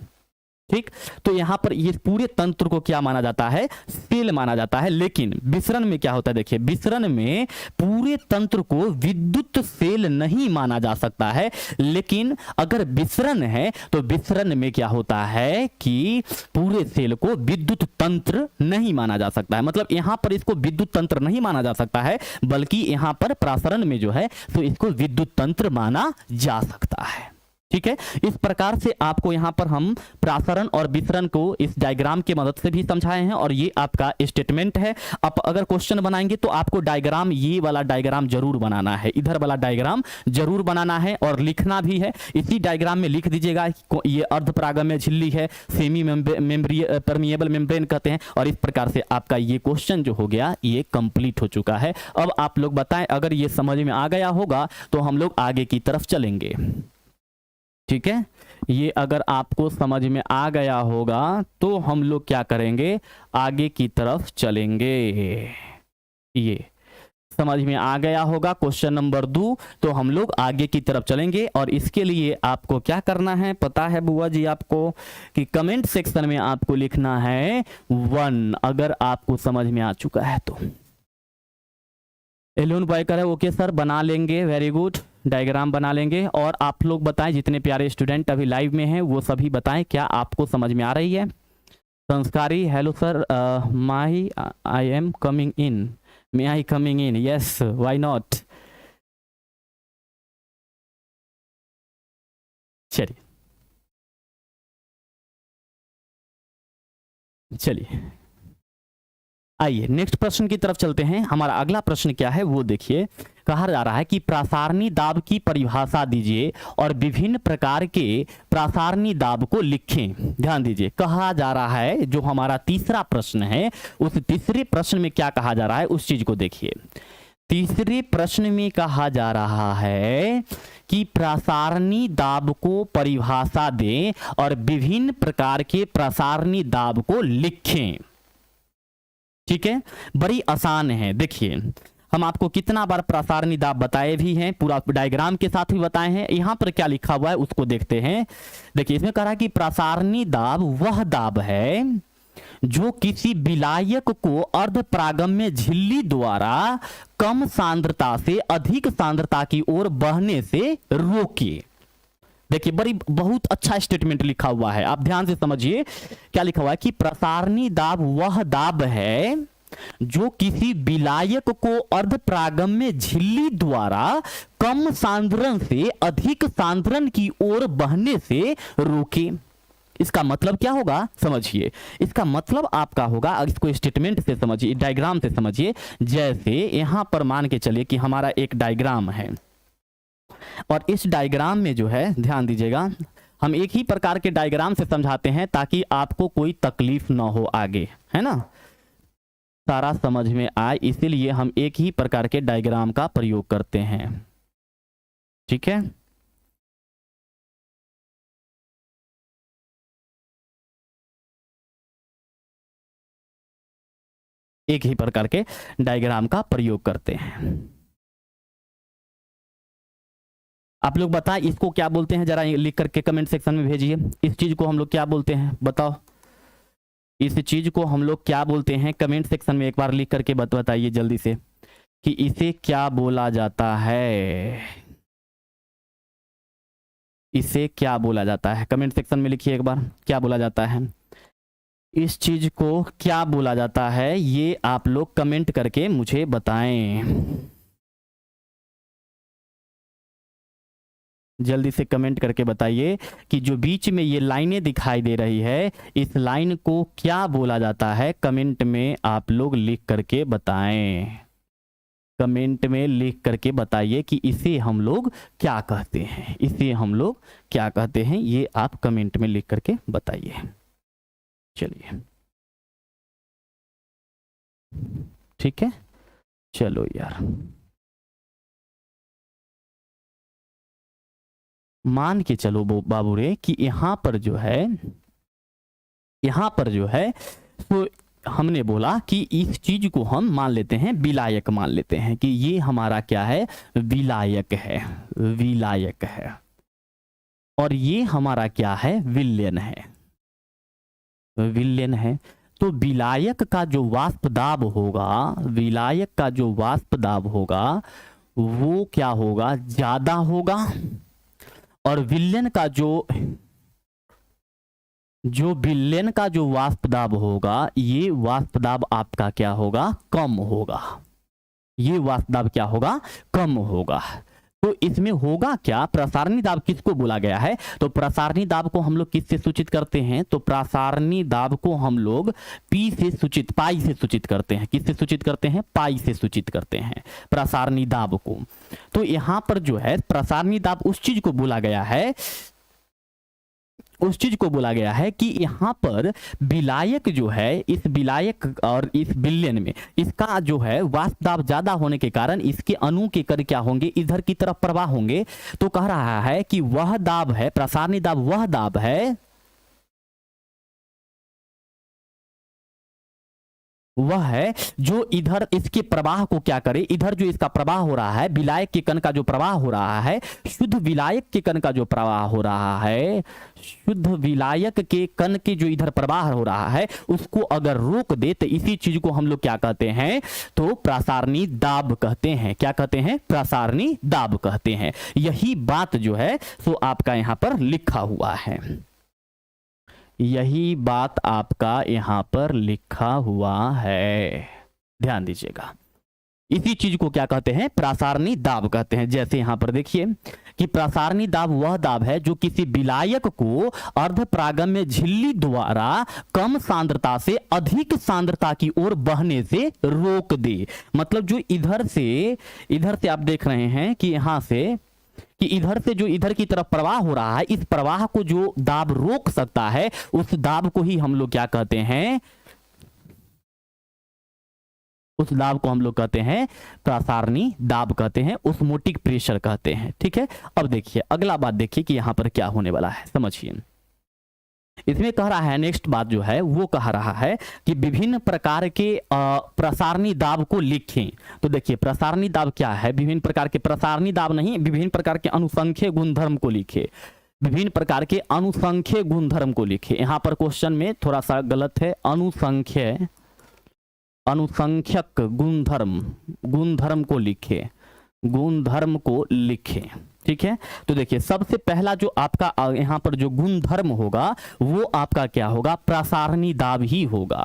ठीक, तो यहां पर ये पूरे तंत्र को क्या माना जाता है? सेल माना जाता है। लेकिन विसरण में क्या होता है? देखिए, विसरण में पूरे तंत्र को विद्युत सेल नहीं माना जा सकता है। लेकिन अगर विसरण है तो विसरण में क्या होता है कि पूरे सेल को विद्युत तंत्र नहीं माना जा सकता है। मतलब यहां पर इसको विद्युत तंत्र नहीं माना जा सकता है, बल्कि यहां पर प्रासरण में जो है तो इसको विद्युत तंत्र माना जा सकता है। ठीक है, इस प्रकार से आपको यहां पर हम प्रासरण और विसरण को इस डायग्राम की मदद से भी समझाए हैं, और ये आपका स्टेटमेंट है। अब अगर क्वेश्चन बनाएंगे तो आपको डायग्राम, ये वाला डायग्राम जरूर बनाना है, इधर वाला डायग्राम जरूर बनाना है और लिखना भी है। इसी डायग्राम में लिख दीजिएगा ये अर्धपरागम्य झिल्ली है, सेमी परमिएबल मेम्ब्रेन कहते हैं, और इस प्रकार से आपका ये क्वेश्चन जो हो गया ये कंप्लीट हो चुका है। अब आप लोग बताएं, अगर ये समझ में आ गया होगा तो हम लोग आगे की तरफ चलेंगे। ठीक है, ये अगर आपको समझ में आ गया होगा तो हम लोग क्या करेंगे? आगे की तरफ चलेंगे। ये समझ में आ गया होगा क्वेश्चन नंबर 2, तो हम लोग आगे की तरफ चलेंगे। और इसके लिए आपको क्या करना है पता है बुआ जी आपको, कि कमेंट सेक्शन में आपको लिखना है 1, अगर आपको समझ में आ चुका है तो। एलोन बॉय कर ओके सर, बना लेंगे, वेरी गुड, डायग्राम बना लेंगे। और आप लोग बताएं, जितने प्यारे स्टूडेंट अभी लाइव में हैं वो सभी बताएं क्या आपको समझ में आ रही है। संस्कारी, hello sir, my I am coming in, may I coming in, yes, why not. चलिए आइए नेक्स्ट प्रश्न की तरफ चलते हैं। हमारा अगला प्रश्न क्या है वो देखिए, कहा जा रहा है कि प्रासारणी दाब की परिभाषा दीजिए और विभिन्न प्रकार के प्रासारणी दाब को लिखें। ध्यान दीजिए, कहा जा रहा है, जो हमारा तीसरा प्रश्न है, उस तीसरे प्रश्न में क्या कहा जा रहा है उस चीज को देखिए। तीसरे प्रश्न में कहा जा रहा है कि प्रासारणी दाब को परिभाषा दें और विभिन्न प्रकार के प्रासारणी दाब को लिखें। ठीक है, बड़ी आसान है। देखिए, हम आपको कितना बार प्रासारणी दाब बताए भी हैं, पूरा डायग्राम के साथ भी बताए हैं। यहां पर क्या लिखा हुआ है उसको देखते हैं। देखिए, इसमें कह रहा है कि प्रासारणी दाब वह दाब है जो किसी विलायक को अर्धपरागम्य झिल्ली द्वारा कम सांद्रता से अधिक सांद्रता की ओर बहने से रोके। देखिए, बहुत अच्छा स्टेटमेंट लिखा हुआ है, आप ध्यान से समझिए। क्या लिखा हुआ है कि प्रसारणी दाब वह दाब है जो किसी विलायक को अर्धपरागम्य झिल्ली द्वारा कम सांद्रण से अधिक सांद्रण की ओर बहने से रोके। इसका मतलब क्या होगा समझिए, इसका मतलब आपका होगा, इसको स्टेटमेंट से समझिए, डायग्राम से समझिए। जैसे यहां पर मान के चलिए कि हमारा एक डायग्राम है, और इस डायग्राम में जो है, ध्यान दीजिएगा, हम एक ही प्रकार के डायग्राम से समझाते हैं ताकि आपको कोई तकलीफ ना हो आगे, है ना, सारा समझ में आए, इसीलिए हम एक ही प्रकार के डायग्राम का प्रयोग करते हैं। ठीक है, एक ही प्रकार के डायग्राम का प्रयोग करते हैं। आप लोग बताएं इसको क्या बोलते हैं, जरा लिख करके कमेंट सेक्शन में भेजिए। इस चीज को हम लोग क्या बोलते हैं बताओ, इस चीज को हम लोग क्या बोलते हैं, कमेंट सेक्शन में एक बार लिख करके बताइए जल्दी से कि इसे क्या बोला जाता है। इसे क्या बोला जाता है, कमेंट सेक्शन में लिखिए एक बार, क्या बोला जाता है, इस चीज को क्या बोला जाता है, ये आप लोग कमेंट करके मुझे बताएं। जल्दी से कमेंट करके बताइए कि जो बीच में ये लाइनें दिखाई दे रही है, इस लाइन को क्या बोला जाता है, कमेंट में आप लोग लिख करके बताएं। कमेंट में लिख करके बताइए कि इसे हम लोग क्या कहते हैं, इसे हम लोग क्या कहते हैं, ये आप कमेंट में लिख करके बताइए। चलिए ठीक है, चलो यार, मान के चलो बाबू रे कि यहाँ पर जो है, यहाँ पर जो है तो हमने बोला कि इस चीज को हम मान लेते हैं विलायक, मान लेते हैं कि ये हमारा क्या है, विलायक है, विलायक है, और ये हमारा क्या है, विलयन है, विलयन है। तो विलायक का जो वाष्प दाब होगा, विलायक का जो वाष्प दाब होगा वो क्या होगा, ज्यादा होगा, और विलयन का जो विलयन का जो वाष्प दाब होगा, ये वाष्प दाब आपका क्या होगा, कम होगा, ये वाष्प दाब क्या होगा, कम होगा। तो इसमें होगा क्या, प्रसारणी दाब किसको बोला गया है, तो प्रसारणी दाब को हम लोग किससे सूचित करते हैं, तो प्रसारणी दाब को हम लोग पी से सूचित, पाई से सूचित करते हैं, किससे सूचित करते हैं, पाई से सूचित करते हैं प्रसारणी दाब को। तो यहां पर जो है प्रसारणी दाब उस चीज को बोला गया है, उस चीज को बोला गया है कि यहाँ पर विलायक जो है, इस विलायक और इस विलयन में इसका जो है वाष्प दाब ज्यादा होने के कारण इसके अणु के कण क्या होंगे, इधर की तरफ प्रवाह होंगे। तो कह रहा है कि वह दाब है, प्रसारणी दाब वह दाब है, वह है जो इधर इसके प्रवाह को क्या करे, इधर जो इसका प्रवाह हो रहा है, विलायक के कण का जो प्रवाह हो रहा है, शुद्ध विलायक के कण का जो प्रवाह हो रहा है, शुद्ध विलायक के कण के जो इधर प्रवाह हो रहा है उसको अगर रोक दे तो इसी चीज को हम लोग क्या कहते हैं, तो प्रसारणी दाब कहते हैं। क्या कहते हैं, प्रसारणी दाब कहते हैं। यही बात जो है सो आपका यहां पर लिखा हुआ है, यही बात आपका यहां पर लिखा हुआ है, ध्यान दीजिएगा। इसी चीज को क्या कहते हैं, प्रसारणी दाब कहते हैं। जैसे यहां पर देखिए कि प्रसारणी दाब वह दाब है जो किसी विलायक को अर्धपरागम्य झिल्ली द्वारा कम सांद्रता से अधिक सांद्रता की ओर बहने से रोक दे। मतलब जो इधर से आप देख रहे हैं कि यहां से कि इधर से जो इधर की तरफ प्रवाह हो रहा है, इस प्रवाह को जो दाब रोक सकता है उस दाब को ही हम लोग क्या कहते हैं, उस दाब को हम लोग कहते हैं प्रसारणी दाब कहते हैं, ऑस्मोटिक प्रेशर कहते हैं। ठीक है, अब देखिए अगला बात, देखिए कि यहां पर क्या होने वाला है, समझिए। इसमें कह रहा है, नेक्स्ट बात जो है वो कह रहा है कि विभिन्न प्रकार के प्रसारणी दाब को लिखें। तो देखिए प्रसारणी दाब क्या है, विभिन्न प्रकार के, प्रसारणी दाब नहीं, विभिन्न प्रकार के अनुसंख्यक गुणधर्म को लिखे, विभिन्न प्रकार के अनुसंख्यक गुणधर्म को लिखे। यहां पर क्वेश्चन में थोड़ा सा गलत है, अनुसंख्यक गुणधर्म को लिखे, गुणधर्म को लिखे। ठीक है, तो देखिए सबसे पहला जो आपका यहां पर जो गुणधर्म होगा वो आपका क्या होगा, प्रसारणी दाब ही होगा।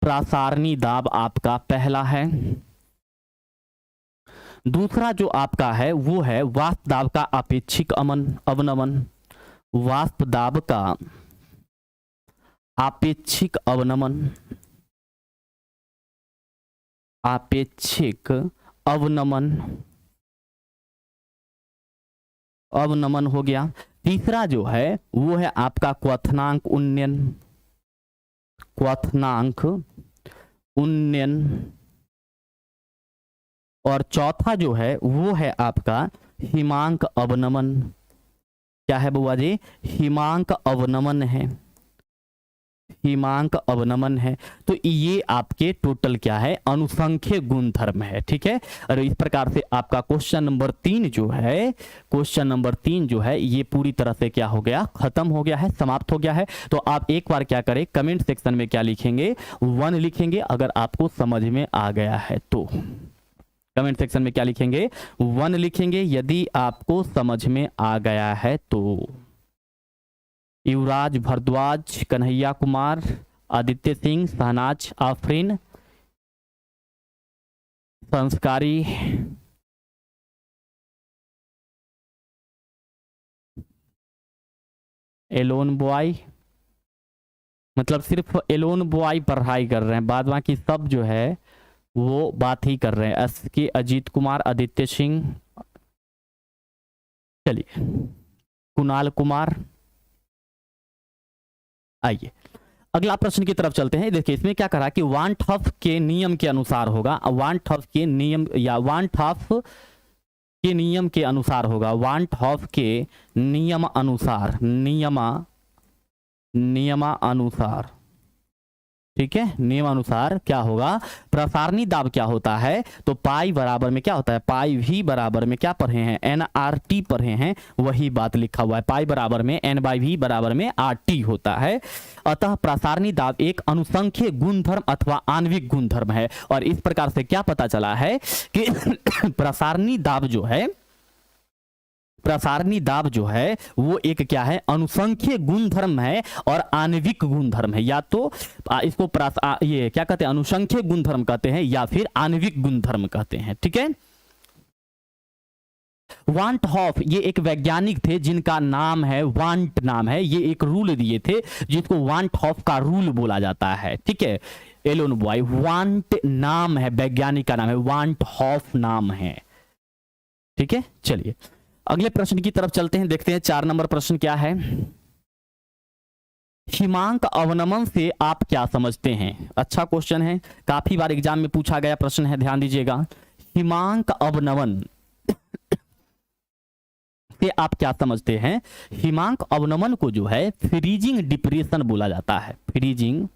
प्रसारणी दाब आपका पहला है। दूसरा जो आपका है वो है वाष्प दाब का अपेक्षिक अवनमन, वाष्प दाब का अपेक्षिक अवनमन, अपेक्षिक अवनमन हो गया। तीसरा जो है वो है आपका क्वथनांक उन्नयन, और चौथा जो है वो है आपका हिमांक अवनमन। क्या है बुआ जी, हिमांक अवनमन है, हिमांक अवनमन है। तो ये आपके टोटल क्या है, अनुसंख्यक गुणधर्म है। ठीक है, और इस प्रकार से आपका क्वेश्चन नंबर 3 जो है, क्वेश्चन नंबर 3 जो है ये पूरी तरह से क्या हो गया, खत्म हो गया है, समाप्त हो गया है। तो आप एक बार क्या करें, कमेंट सेक्शन में क्या लिखेंगे, 1 लिखेंगे अगर आपको समझ में आ गया है तो। कमेंट सेक्शन में क्या लिखेंगे, 1 लिखेंगे यदि आपको समझ में आ गया है तो। युवराज भारद्वाज, कन्हैया कुमार, आदित्य सिंह, शहनाज आफरीन, संस्कारी, एलोन बॉय, मतलब सिर्फ एलोन बॉय पढ़ाई कर रहे हैं, बाद बाकी सब जो है वो बात ही कर रहे हैं। एस के अजीत कुमार, आदित्य सिंह, चलिए कुणाल कुमार। आइए अगला प्रश्न की तरफ चलते हैं। देखिए इसमें क्या करा कि वान ठफ के नियम के अनुसार होगा, वान ठफ के नियम या वान ठफ के नियम के अनुसार होगा, वान ठफ के नियम अनुसार, नियमानुसार, ठीक है, नियमानुसार क्या होगा, प्रसारणी दाब क्या होता है, तो पाई बराबर में क्या होता है, पाई भी बराबर में क्या पढ़े हैं, NRT पढ़े हैं, वही बात लिखा हुआ है, पाई बराबर में N/V बराबर में RT होता है। अतः प्रसारणी दाब एक अनुसंख्यिक गुणधर्म अथवा आणविक गुणधर्म है। और इस प्रकार से क्या पता चला है कि प्रसारणी दाब जो है, प्रसारणी दाब जो है वो एक क्या है, अनुसंख्यिक गुणधर्म है और आणविक गुणधर्म है। या तो इसको ये क्या कहते हैं, अनुसंख्यिक गुणधर्म कहते हैं या फिर आणविक गुणधर्म कहते हैं, ठीक है। वांट हॉफ ये एक वैज्ञानिक थे जिनका नाम है, वांट नाम है, ये एक रूल दिए थे जिसको वांट हॉफ का रूल बोला जाता है, ठीक है। एलोन बॉय, वांट नाम है, वैज्ञानिक का नाम है, वांट हॉफ नाम है, ठीक है। चलिए अगले प्रश्न की तरफ चलते हैं, देखते हैं 4 नंबर प्रश्न क्या है। हिमांक अवनमन से आप क्या समझते हैं? अच्छा क्वेश्चन है, काफी बार एग्जाम में पूछा गया प्रश्न है, ध्यान दीजिएगा। हिमांक अवनमन से आप क्या समझते हैं? हिमांक अवनमन को जो है फ्रीजिंग डिप्रेशन बोला जाता है, फ्रीजिंग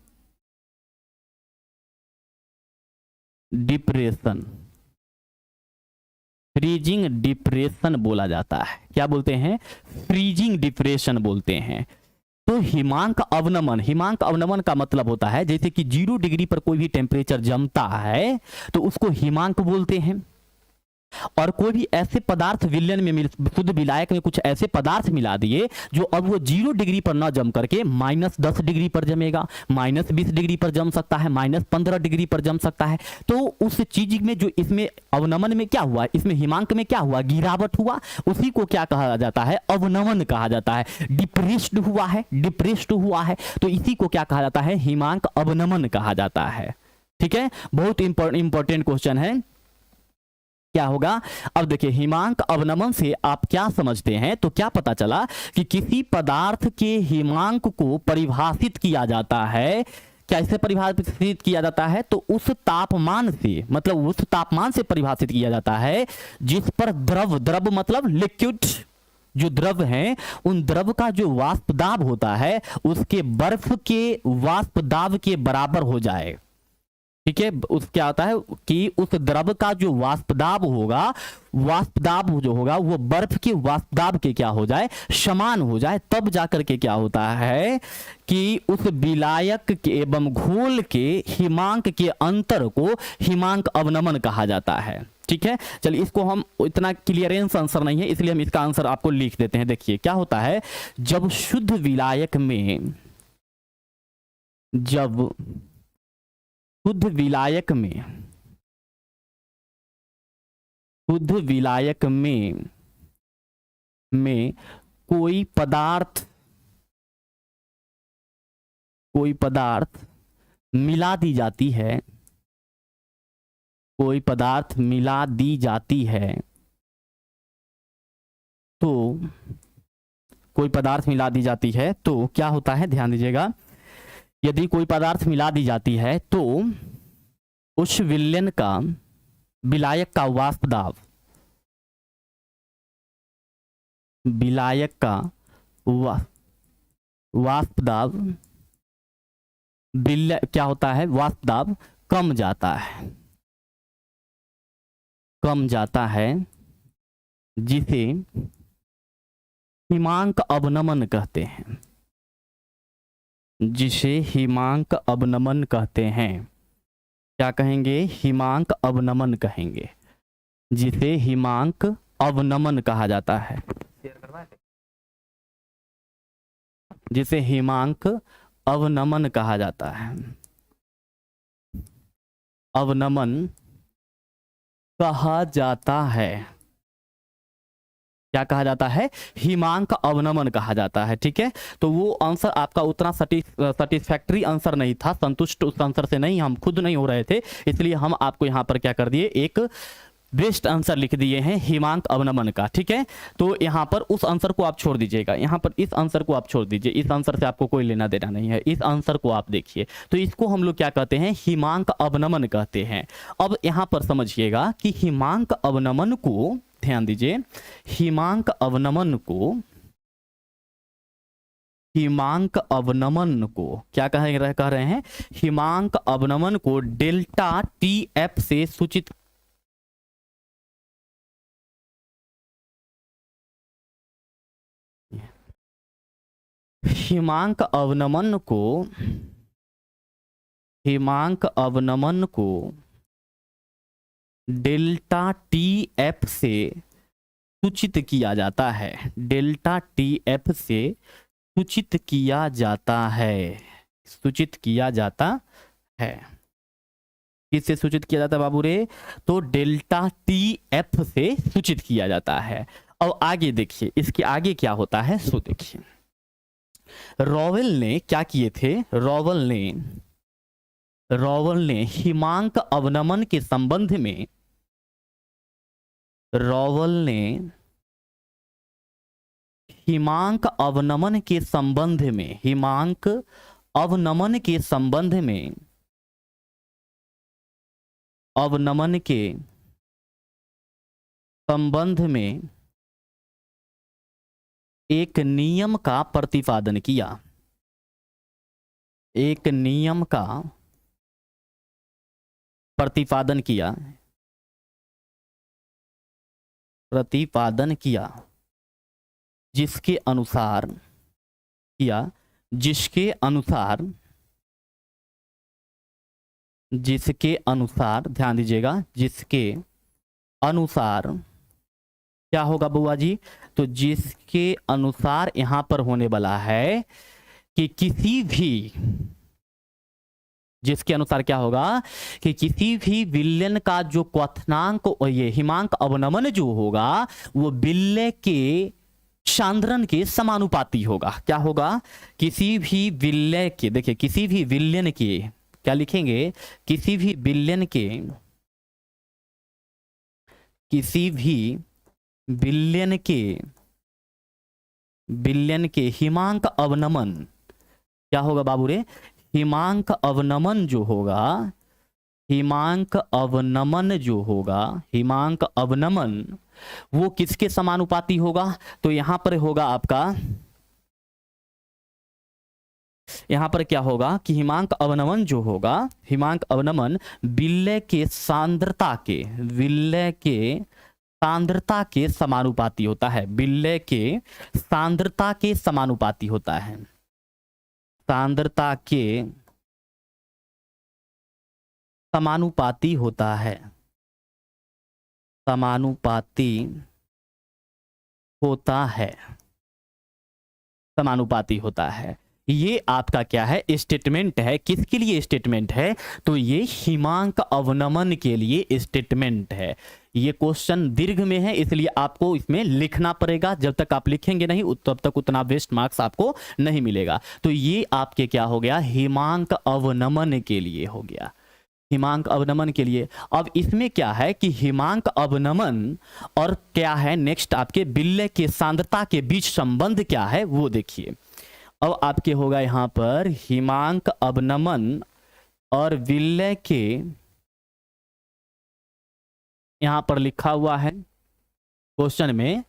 डिप्रेशन, फ्रीजिंग डिप्रेशन बोला जाता है। क्या बोलते हैं? फ्रीजिंग डिप्रेशन बोलते हैं। तो हिमांक अवनमन, हिमांक अवनमन का मतलब होता है जैसे कि 0 डिग्री पर कोई भी टेम्परेचर जमता है तो उसको हिमांक बोलते हैं। और कोई भी ऐसे पदार्थ विलयन में, शुद्ध विलायक में कुछ ऐसे पदार्थ मिला दिए जो अब वो 0 डिग्री पर ना जम करके -10 डिग्री पर जमेगा, -20 डिग्री पर जम सकता है, -15 डिग्री पर जम सकता है। तो उस चीज में जो इसमें अवनमन में क्या हुआ, इसमें हिमांक में क्या हुआ, गिरावट हुआ, उसी को क्या कहा जाता है, अवनमन कहा जाता है। डिप्रेस्ड हुआ है, डिप्रेस्ड हुआ है, तो इसी को क्या कहा जाता है, हिमांक अवनमन कहा जाता है, ठीक है। बहुत इंपॉर्टेंट क्वेश्चन है, क्या होगा। अब देखिए हिमांक अवनमन से आप क्या समझते हैं, तो क्या पता चला कि किसी पदार्थ के हिमांक को परिभाषित किया जाता है, कैसे परिभाषित किया जाता है, तो उस तापमान से, मतलब उस तापमान से परिभाषित किया जाता है जिस पर द्रव, द्रव मतलब लिक्विड, जो द्रव हैं उन द्रव का जो वाष्प दाब होता है उसके बर्फ के वाष्प दाब के बराबर हो जाए, ठीक है। उस क्या होता है कि उस द्रव का जो वाष्पदाब होगा, वाष्पदाब जो होगा वो बर्फ के वाष्पदाब के क्या हो जाए, समान हो जाए, तब जाकर के क्या होता है कि उस विलायक के एवं घोल के हिमांक के अंतर को हिमांक अवनमन कहा जाता है, ठीक है। चलिए इसको हम, इतना क्लियरेंस आंसर नहीं है इसलिए हम इसका आंसर आपको लिख देते हैं। देखिए क्या होता है, जब शुद्ध विलायक में, जब शुद्ध विलायक में, शुद्ध विलायक में कोई पदार्थ, कोई पदार्थ मिला दी जाती है, कोई पदार्थ मिला दी जाती है, तो कोई पदार्थ मिला दी जाती है तो क्या होता है, ध्यान दीजिएगा। यदि कोई पदार्थ मिला दी जाती है तो उस विलयन का, विलायक का वाष्प दाब, विलायक का वाष्प दाब, क्या होता है, वाष्प दाब कम जाता है, कम जाता है, जिसे हिमांक अवनमन कहते हैं, जिसे हिमांक अवनमन कहते हैं। क्या कहेंगे, हिमांक अवनमन कहेंगे, जिसे हिमांक अवनमन कहा जाता है, जिसे हिमांक अवनमन कहा जाता है। अवनमन कहा जाता है, क्या कहा जाता है, हिमांक अवनमन कहा जाता है। ठीक है, तो वो आंसर आपका उतना सेटिस्फैक्ट्री आंसर नहीं था, संतुष्ट उस आंसर से नहीं, हम खुद नहीं हो रहे थे, इसलिए हम आपको यहाँ पर क्या कर दिए, एक बेस्ट आंसर लिख दिए हैं हिमांक अवनमन का। ठीक है, तो यहाँ पर उस आंसर को आप छोड़ दीजिएगा, यहाँ पर इस आंसर को आप छोड़ दीजिए, इस आंसर से आपको कोई लेना देना नहीं है, इस आंसर को आप देखिए। तो इसको हम लोग क्या कहते हैं, हिमांक अवनमन कहते हैं। अब यहाँ पर समझिएगा कि हिमांक अवनमन को, ध्यान दीजिए, हिमांक अवनमन को, हिमांक अवनमन को क्या कह रहे हैं, हिमांक अवनमन को डेल्टा टी एफ से सूचित, हिमांक अवनमन को, हिमांक अवनमन को डेल्टा टी एफ से सूचित किया जाता है, डेल्टा टी एफ से सूचित किया जाता है, सूचित किया जाता है। किससे सूचित किया जाता है बाबू रे, तो डेल्टा टी एफ से सूचित किया जाता है। और आगे देखिए, इसके आगे क्या होता है, सो देखिए, रॉवेल ने क्या किए थे, रॉवेल ने हिमांक अवनमन के संबंध में, रॉवेल ने हिमांक अवनमन के संबंध में, हिमांक अवनमन के संबंध में, अवनमन के संबंध में एक नियम का प्रतिपादन किया, एक नियम का प्रतिपादन किया, प्रतिपादन किया, जिसके अनुसार किया, जिसके अनुसार, जिसके अनुसार, ध्यान दीजिएगा, जिसके अनुसार क्या होगा बुआ जी, तो जिसके अनुसार यहां पर होने वाला है कि किसी भी, जिसके अनुसार क्या होगा कि किसी भी विलेन का जो क्वथनांक, ये हिमांक अवनमन जो होगा वो विल्ले के सांद्रण के समानुपाती होगा। क्या होगा, किसी भी विल्ले के, देखिए किसी भी विलेन के, क्या लिखेंगे, किसी भी विलेन के, किसी भी विलेन के, विलेन के हिमांक अवनमन, क्या होगा बाबू रे, हिमांक अवनमन जो होगा, हिमांक अवनमन जो होगा, हिमांक अवनमन वो किसके समानुपाती होगा, तो यहां पर होगा आपका, यहां पर क्या होगा कि हिमांक अवनमन जो होगा, हिमांक अवनमन विल्ले के सांद्रता के, विल्ले के सांद्रता के समानुपाती होता है, विल्ले के सांद्रता के समानुपाती होता है, सांद्रता के समानुपाती होता है, समानुपाती होता है, समानुपाती होता है। ये आपका क्या है, स्टेटमेंट है, किसके लिए स्टेटमेंट है, तो ये हिमांक अवनमन के लिए स्टेटमेंट है। ये क्वेश्चन दीर्घ में है, इसलिए आपको इसमें लिखना पड़ेगा, जब तक आप लिखेंगे नहीं तब तक उतना बेस्ट मार्क्स आपको नहीं मिलेगा। तो ये आपके क्या हो गया, हिमांक अवनमन के लिए हो गया, हिमांक अवनमन के लिए। अब इसमें क्या है कि हिमांक अवनमन और क्या है, नेक्स्ट आपके विल्ले के सांद्रता के बीच संबंध क्या है वो देखिए। अब आपके होगा यहां पर हिमांक अवनमन और विल्ले के, यहां पर लिखा हुआ है क्वेश्चन में,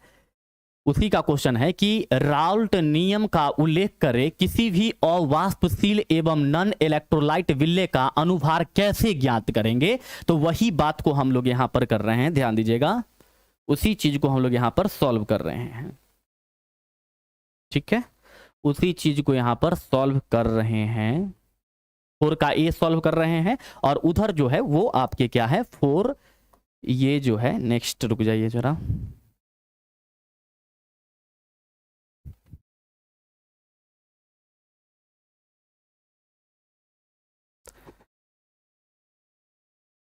उसी का क्वेश्चन है कि राउल्ट नियम का उल्लेख करे, किसी भी अवाष्पशील एवं नॉन इलेक्ट्रोलाइट विल्ले का अनुभार कैसे ज्ञात करेंगे। तो वही बात को हम लोग यहां पर कर रहे हैं, ध्यान दीजिएगा, उसी चीज को हम लोग यहां पर सॉल्व कर रहे हैं। ठीक है, उसी चीज को यहां पर सॉल्व कर रहे हैं, 4 का ए सॉल्व कर रहे हैं, और उधर जो है वो आपके क्या है 4, ये जो है नेक्स्ट, रुक जाइए जरा,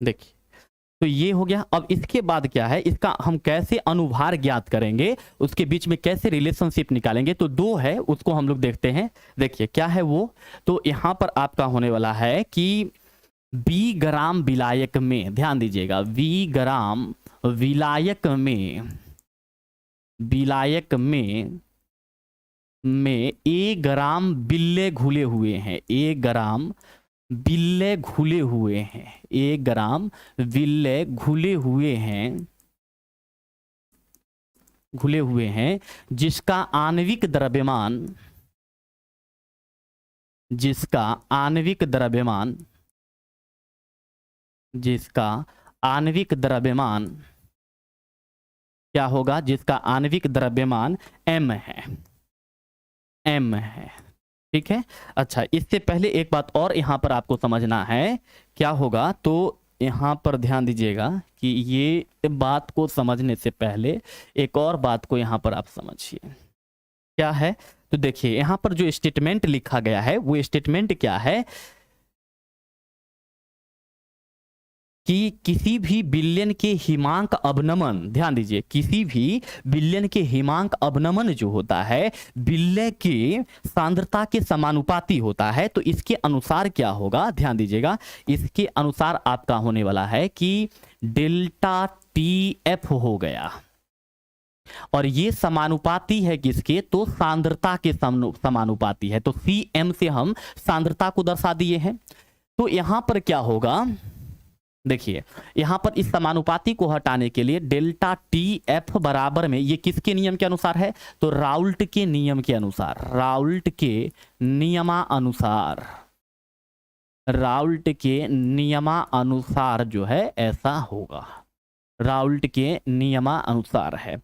देखिए तो ये हो गया। अब इसके बाद क्या है, इसका हम कैसे अनुभार ज्ञात करेंगे, उसके बीच में कैसे रिलेशनशिप निकालेंगे। तो दो है, उसको हम लोग देखते हैं। देखिए क्या है वो, तो यहां पर आपका होने वाला है कि बी ग्राम विलायक में, ध्यान दीजिएगा, वी ग्राम विलायक में ए ग्राम बिल्ले घुले हुए हैं, ए ग्राम बिल्ले घुले हुए हैं, 1 ग्राम बिल्ले घुले हुए हैं, जिसका आणविक द्रव्यमान क्या होगा, जिसका आणविक द्रव्यमान m है। ठीक है। अच्छा, इससे पहले एक बात और यहां पर आपको समझना है, क्या होगा, तो यहां पर ध्यान दीजिएगा कि ये बात को समझने से पहले एक और बात को यहां पर आप समझिए। क्या है, तो देखिए यहां पर जो स्टेटमेंट लिखा गया है वो स्टेटमेंट क्या है कि किसी भी विलयन के हिमांक अवनमन, ध्यान दीजिए, किसी भी विलयन के हिमांक अवनमन जो होता है विलय के सांद्रता के समानुपाती होता है। तो इसके अनुसार क्या होगा, ध्यान दीजिएगा, इसके अनुसार आपका होने वाला है कि डेल्टा टी एफ हो गया, और ये समानुपाती है किसके, तो सांद्रता के समानुपाती है। तो सी एम से हम सांद्रता को दर्शा दिए हैं। तो यहां पर क्या होगा, देखिए यहां पर इस समानुपाती को हटाने के लिए डेल्टा टी एफ बराबर में, ये किसके नियम के अनुसार है, तो राउल्ट के नियम के अनुसार, राउल्ट के नियमानुसार जो है ऐसा होगा, राउल्ट के नियमानुसार है।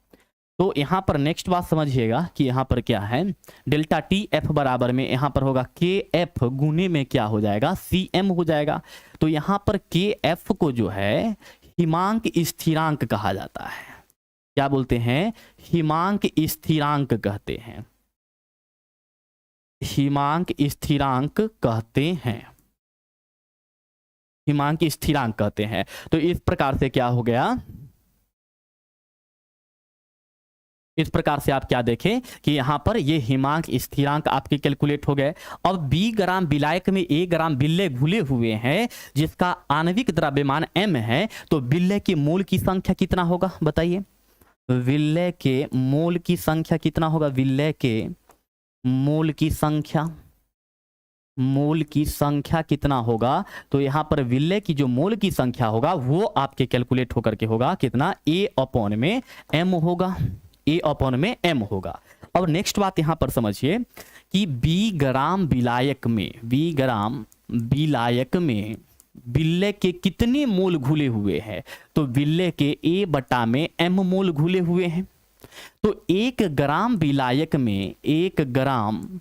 तो यहां पर नेक्स्ट बात समझिएगा कि यहां पर क्या है, डेल्टा टी एफ बराबर में यहां पर होगा के एफ गुने में क्या हो जाएगा, सी एम हो जाएगा। तो यहां पर के एफ को जो है हिमांक स्थिरांक कहा जाता है। क्या बोलते हैं, हिमांक स्थिरांक कहते हैं, हिमांक स्थिरांक कहते हैं। तो इस प्रकार से क्या हो गया, इस प्रकार से आप क्या देखें कि यहां पर ये हिमांक स्थिरांक आपके कैलकुलेट हो गए। अब बी ग्राम विलायक में 1 ग्राम बिल्ले घुले हुए हैं जिसका आणविक द्रव्यमान m है। तो बिल्ले के मोल की संख्या कितना होगा बताइए, बिल्ले के मोल की संख्या कितना होगा, बिल्ले के मोल की संख्या कितना होगा, तो यहां पर विल्ले की जो मोल की संख्या होगा वो आपके कैलकुलेट होकर के होगा कितना, a अपॉन में m होगा, a अपॉन में m होगा। अब नेक्स्ट बात यहां पर समझिए कि बी ग्राम विलायक में बिल्ले के कितने मोल घुले हुए हैं, तो बिल्ले के a बटा में m मोल घुले हुए हैं। तो 1 ग्राम विलायक में 1 ग्राम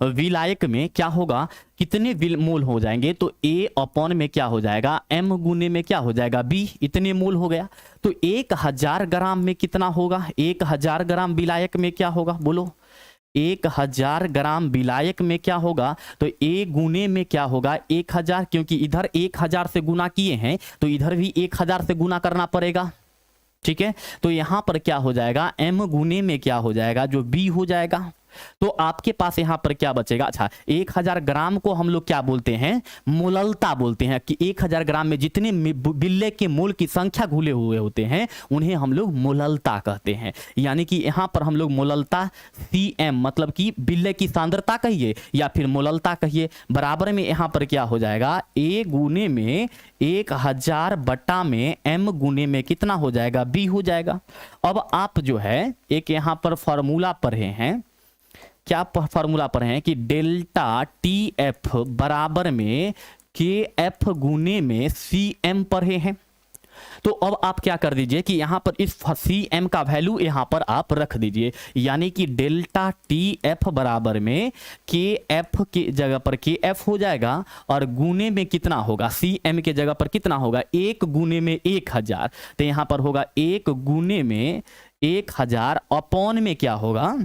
विलायक में क्या होगा, कितने मोल हो जाएंगे, तो a अपॉन में क्या हो जाएगा, m गुने में क्या हो जाएगा, b, इतने मोल हो गया। तो 1000 ग्राम में कितना होगा, 1000 ग्राम विलायक में क्या होगा, बोलो 1000 ग्राम विलायक में क्या होगा, तो a गुने में क्या होगा 1000, क्योंकि इधर 1000 से गुना किए हैं तो इधर भी 1000 से गुना करना पड़ेगा। ठीक है, तो यहां पर क्या हो जाएगा, m गुने में क्या हो जाएगा, जो b हो जाएगा। तो आपके पास यहां पर क्या बचेगा, अच्छा 1000 ग्राम को हम लोग क्या बोलते हैं, मोललता बोलते हैं, कि 1000 ग्राम में जितने बिल्ले के मोल की संख्या घुले हुए होते हैं उन्हें हम लोग मोललता कहते हैं। यानी कि यहां पर हम लोग मोललता cm मतलब कि बिल्ले की सांद्रता कहिए या फिर मोललता कहिए, बराबर में यहां पर क्या हो जाएगा, a गुने में 1000 बटा में m गुने में कितना हो जाएगा, b हो जाएगा। अब आप जो है एक यहां पर फॉर्मूला पढ़े हैं, क्या फॉर्मूला पढ़े हैं कि डेल्टा टी एफ बराबर में के एफ गुने में सी एम पढ़े हैं। तो अब आप क्या कर दीजिए कि यहां पर इस सी एम का वैल्यू यहां पर आप रख दीजिए, यानी कि डेल्टा टी एफ बराबर में के एफ की जगह पर के एफ हो जाएगा और गुने में कितना होगा, सी एम के जगह पर कितना होगा, 1 गुने में 1000। तो यहां पर होगा 1 गुने में 1000 अपॉन में क्या होगा,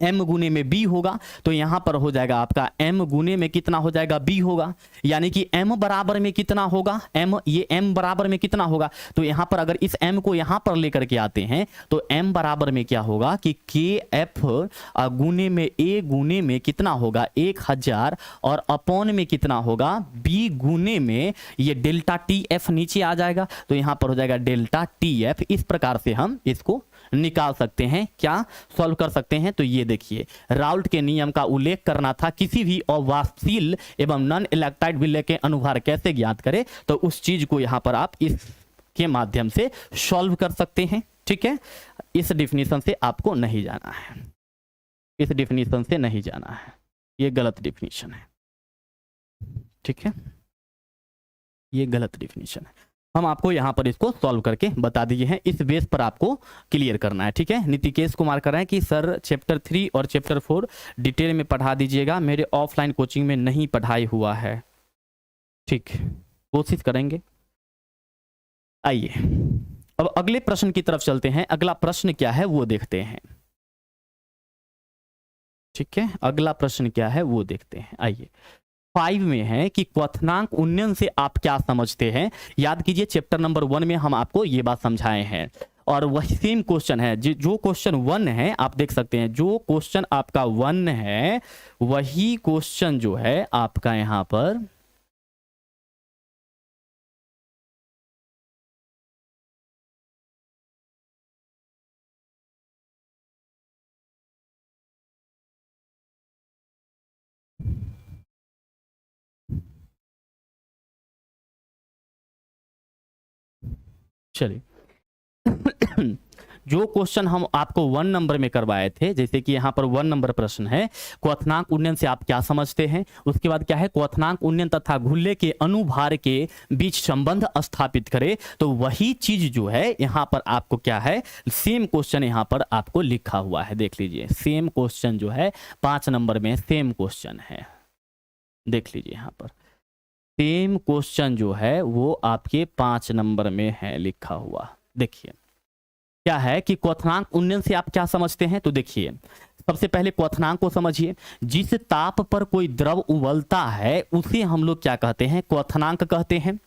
m गुने में b होगा, तो यहां पर हो जाएगा आपका m गुने में कितना हो जाएगा, b होगा, यानी कि m बराबर में कितना होगा, m, ये m बराबर में कितना होगा, तो यहां पर अगर इस m को यहां पर लेकर के आते हैं तो m बराबर में क्या होगा कि kf गुने में a गुने में कितना होगा 1000 और अपॉन में कितना होगा b गुने में ये डेल्टा tf नीचे आ जाएगा, तो यहां पर हो जाएगा डेल्टा tf। इस प्रकार से हम इसको निकाल सकते हैं, क्या सॉल्व कर सकते हैं। तो ये देखिए राउल्ट के नियम का उल्लेख करना था, किसी भी अवाष्पशील एवं नॉन इलेक्ट्राइड विलय के अनुभार कैसे ज्ञात करें, तो उस चीज को यहां पर आप इसके माध्यम से सॉल्व कर सकते हैं। ठीक है, इस डिफिनीशन से आपको नहीं जाना है, इस डिफिनीशन से नहीं जाना है, ये गलत डिफिनीशन है। ठीक है, ये गलत डिफिनीशन है, हम आपको यहां पर इसको सॉल्व करके बता दिए हैं, इस बेस पर आपको क्लियर करना है। ठीक है, नीतिकेश कुमार कर रहे हैं कि सर चैप्टर 3 और चैप्टर 4 डिटेल में पढ़ा दीजिएगा, मेरे ऑफलाइन कोचिंग में नहीं पढ़ाई हुआ है। ठीक, कोशिश करेंगे। आइए अब अगले प्रश्न की तरफ चलते हैं, अगला प्रश्न क्या है वो देखते हैं। ठीक है, अगला प्रश्न क्या है वो देखते हैं। आइए 5 में है कि क्वथनांक उन्नयन से आप क्या समझते हैं। याद कीजिए चैप्टर नंबर 1 में हम आपको ये बात समझाए हैं और वही सेम क्वेश्चन है, जो क्वेश्चन 1 है आप देख सकते हैं, जो क्वेश्चन आपका 1 है वही क्वेश्चन जो है आपका यहां पर चलिए जो क्वेश्चन हम आपको 1 नंबर में करवाए थे, जैसे कि यहाँ पर 1 नंबर प्रश्न है क्वथनांक उन्नयन से आप क्या समझते हैं, उसके बाद क्या है क्वथनांक उन्नयन तथा घुल्ले के अनुभार के बीच संबंध स्थापित करे, तो वही चीज जो है यहाँ पर आपको क्या है सेम क्वेश्चन यहाँ पर आपको लिखा हुआ है। देख लीजिए सेम क्वेश्चन जो है 5 नंबर में सेम क्वेश्चन है, देख लीजिए यहाँ पर सेम क्वेश्चन जो है वो आपके 5 नंबर में है लिखा हुआ। देखिए क्या है कि क्वथनांक उन्नयन से आप क्या समझते हैं, तो देखिए सबसे पहले क्वथनांक को समझिए, जिस ताप पर कोई द्रव उबलता है उसे हम लोग क्या कहते हैं, क्वथनांक कहते हैं।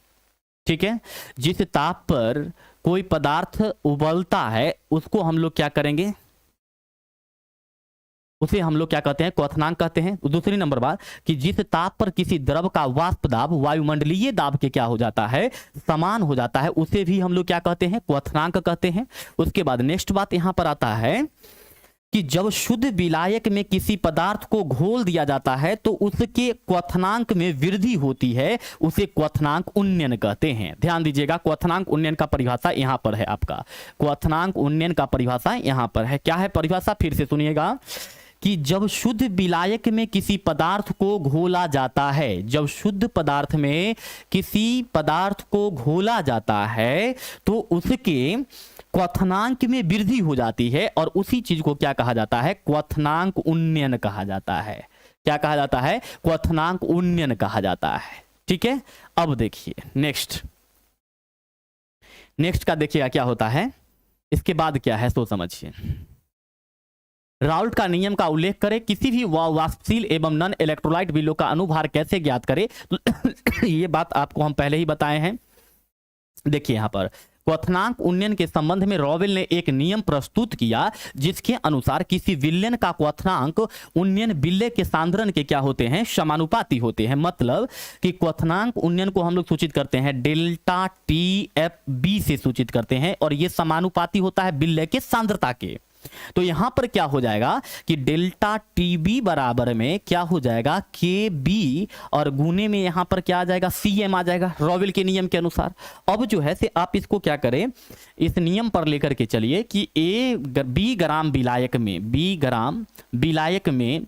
ठीक है, जिस ताप पर कोई पदार्थ उबलता है उसको हम लोग क्या करेंगे, उसे हम लोग क्या कहते हैं, क्वथनांक कहते हैं। दूसरी नंबर बात कि जिस ताप पर किसी द्रव का वाष्प दाब वायुमंडलीय दाब के क्या हो जाता है, समान हो जाता है, उसे भी हम लोग क्या कहते हैं, क्वथनांक कहते हैं। उसके बाद नेक्स्ट बात यहां पर आता है कि जब शुद्ध विलायक में किसी पदार्थ को घोल दिया जाता है तो उसके क्वथनांक में वृद्धि होती है, उसे क्वथनांक उन्नयन कहते हैं। ध्यान दीजिएगा क्वथनांक उन्नयन का परिभाषा यहां पर है, आपका क्वथनांक उन्नयन का परिभाषा यहां पर है। क्या है परिभाषा, फिर से सुनिएगा कि जब शुद्ध विलायक में किसी पदार्थ को घोला जाता है, जब शुद्ध पदार्थ में किसी पदार्थ को घोला जाता है तो उसके क्वथनांक में वृद्धि हो जाती है और उसी चीज को क्या कहा जाता है, क्वथनांक उन्नयन कहा जाता है। क्या कहा जाता है, क्वथनांक उन्नयन कहा जाता है। ठीक है, अब देखिए नेक्स्ट का देखिएगा क्या होता है, इसके बाद क्या है सो समझिए। राउल्ट का नियम का उल्लेख करें, किसी भी वाष्पशील एवं नॉन इलेक्ट्रोलाइट विलों का अनुभार कैसे ज्ञात करें, तो ये बात आपको हम पहले ही बताए हैं। देखिए यहां पर क्वथनांक उन्नयन के संबंध में रॉवेल ने एक नियम प्रस्तुत किया जिसके अनुसार किसी विलयन का क्वथनांक उन्नयन विलय के सांद्रण के क्या होते हैं, समानुपाती होते हैं। मतलब कि क्वथनांक उन्नयन को हम लोग सूचित करते हैं डेल्टा TFB से सूचित करते हैं और यह समानुपाती होता है विलय के सांद्रता के। तो यहां पर क्या हो जाएगा कि डेल्टा TB बराबर में क्या हो जाएगा KB और गुने में यहां पर क्या आ जाएगा CM आ जाएगा रॉवेल के नियम के अनुसार। अब जो है से आप इसको क्या करें, इस नियम पर लेकर के चलिए कि B ग्राम विलायक में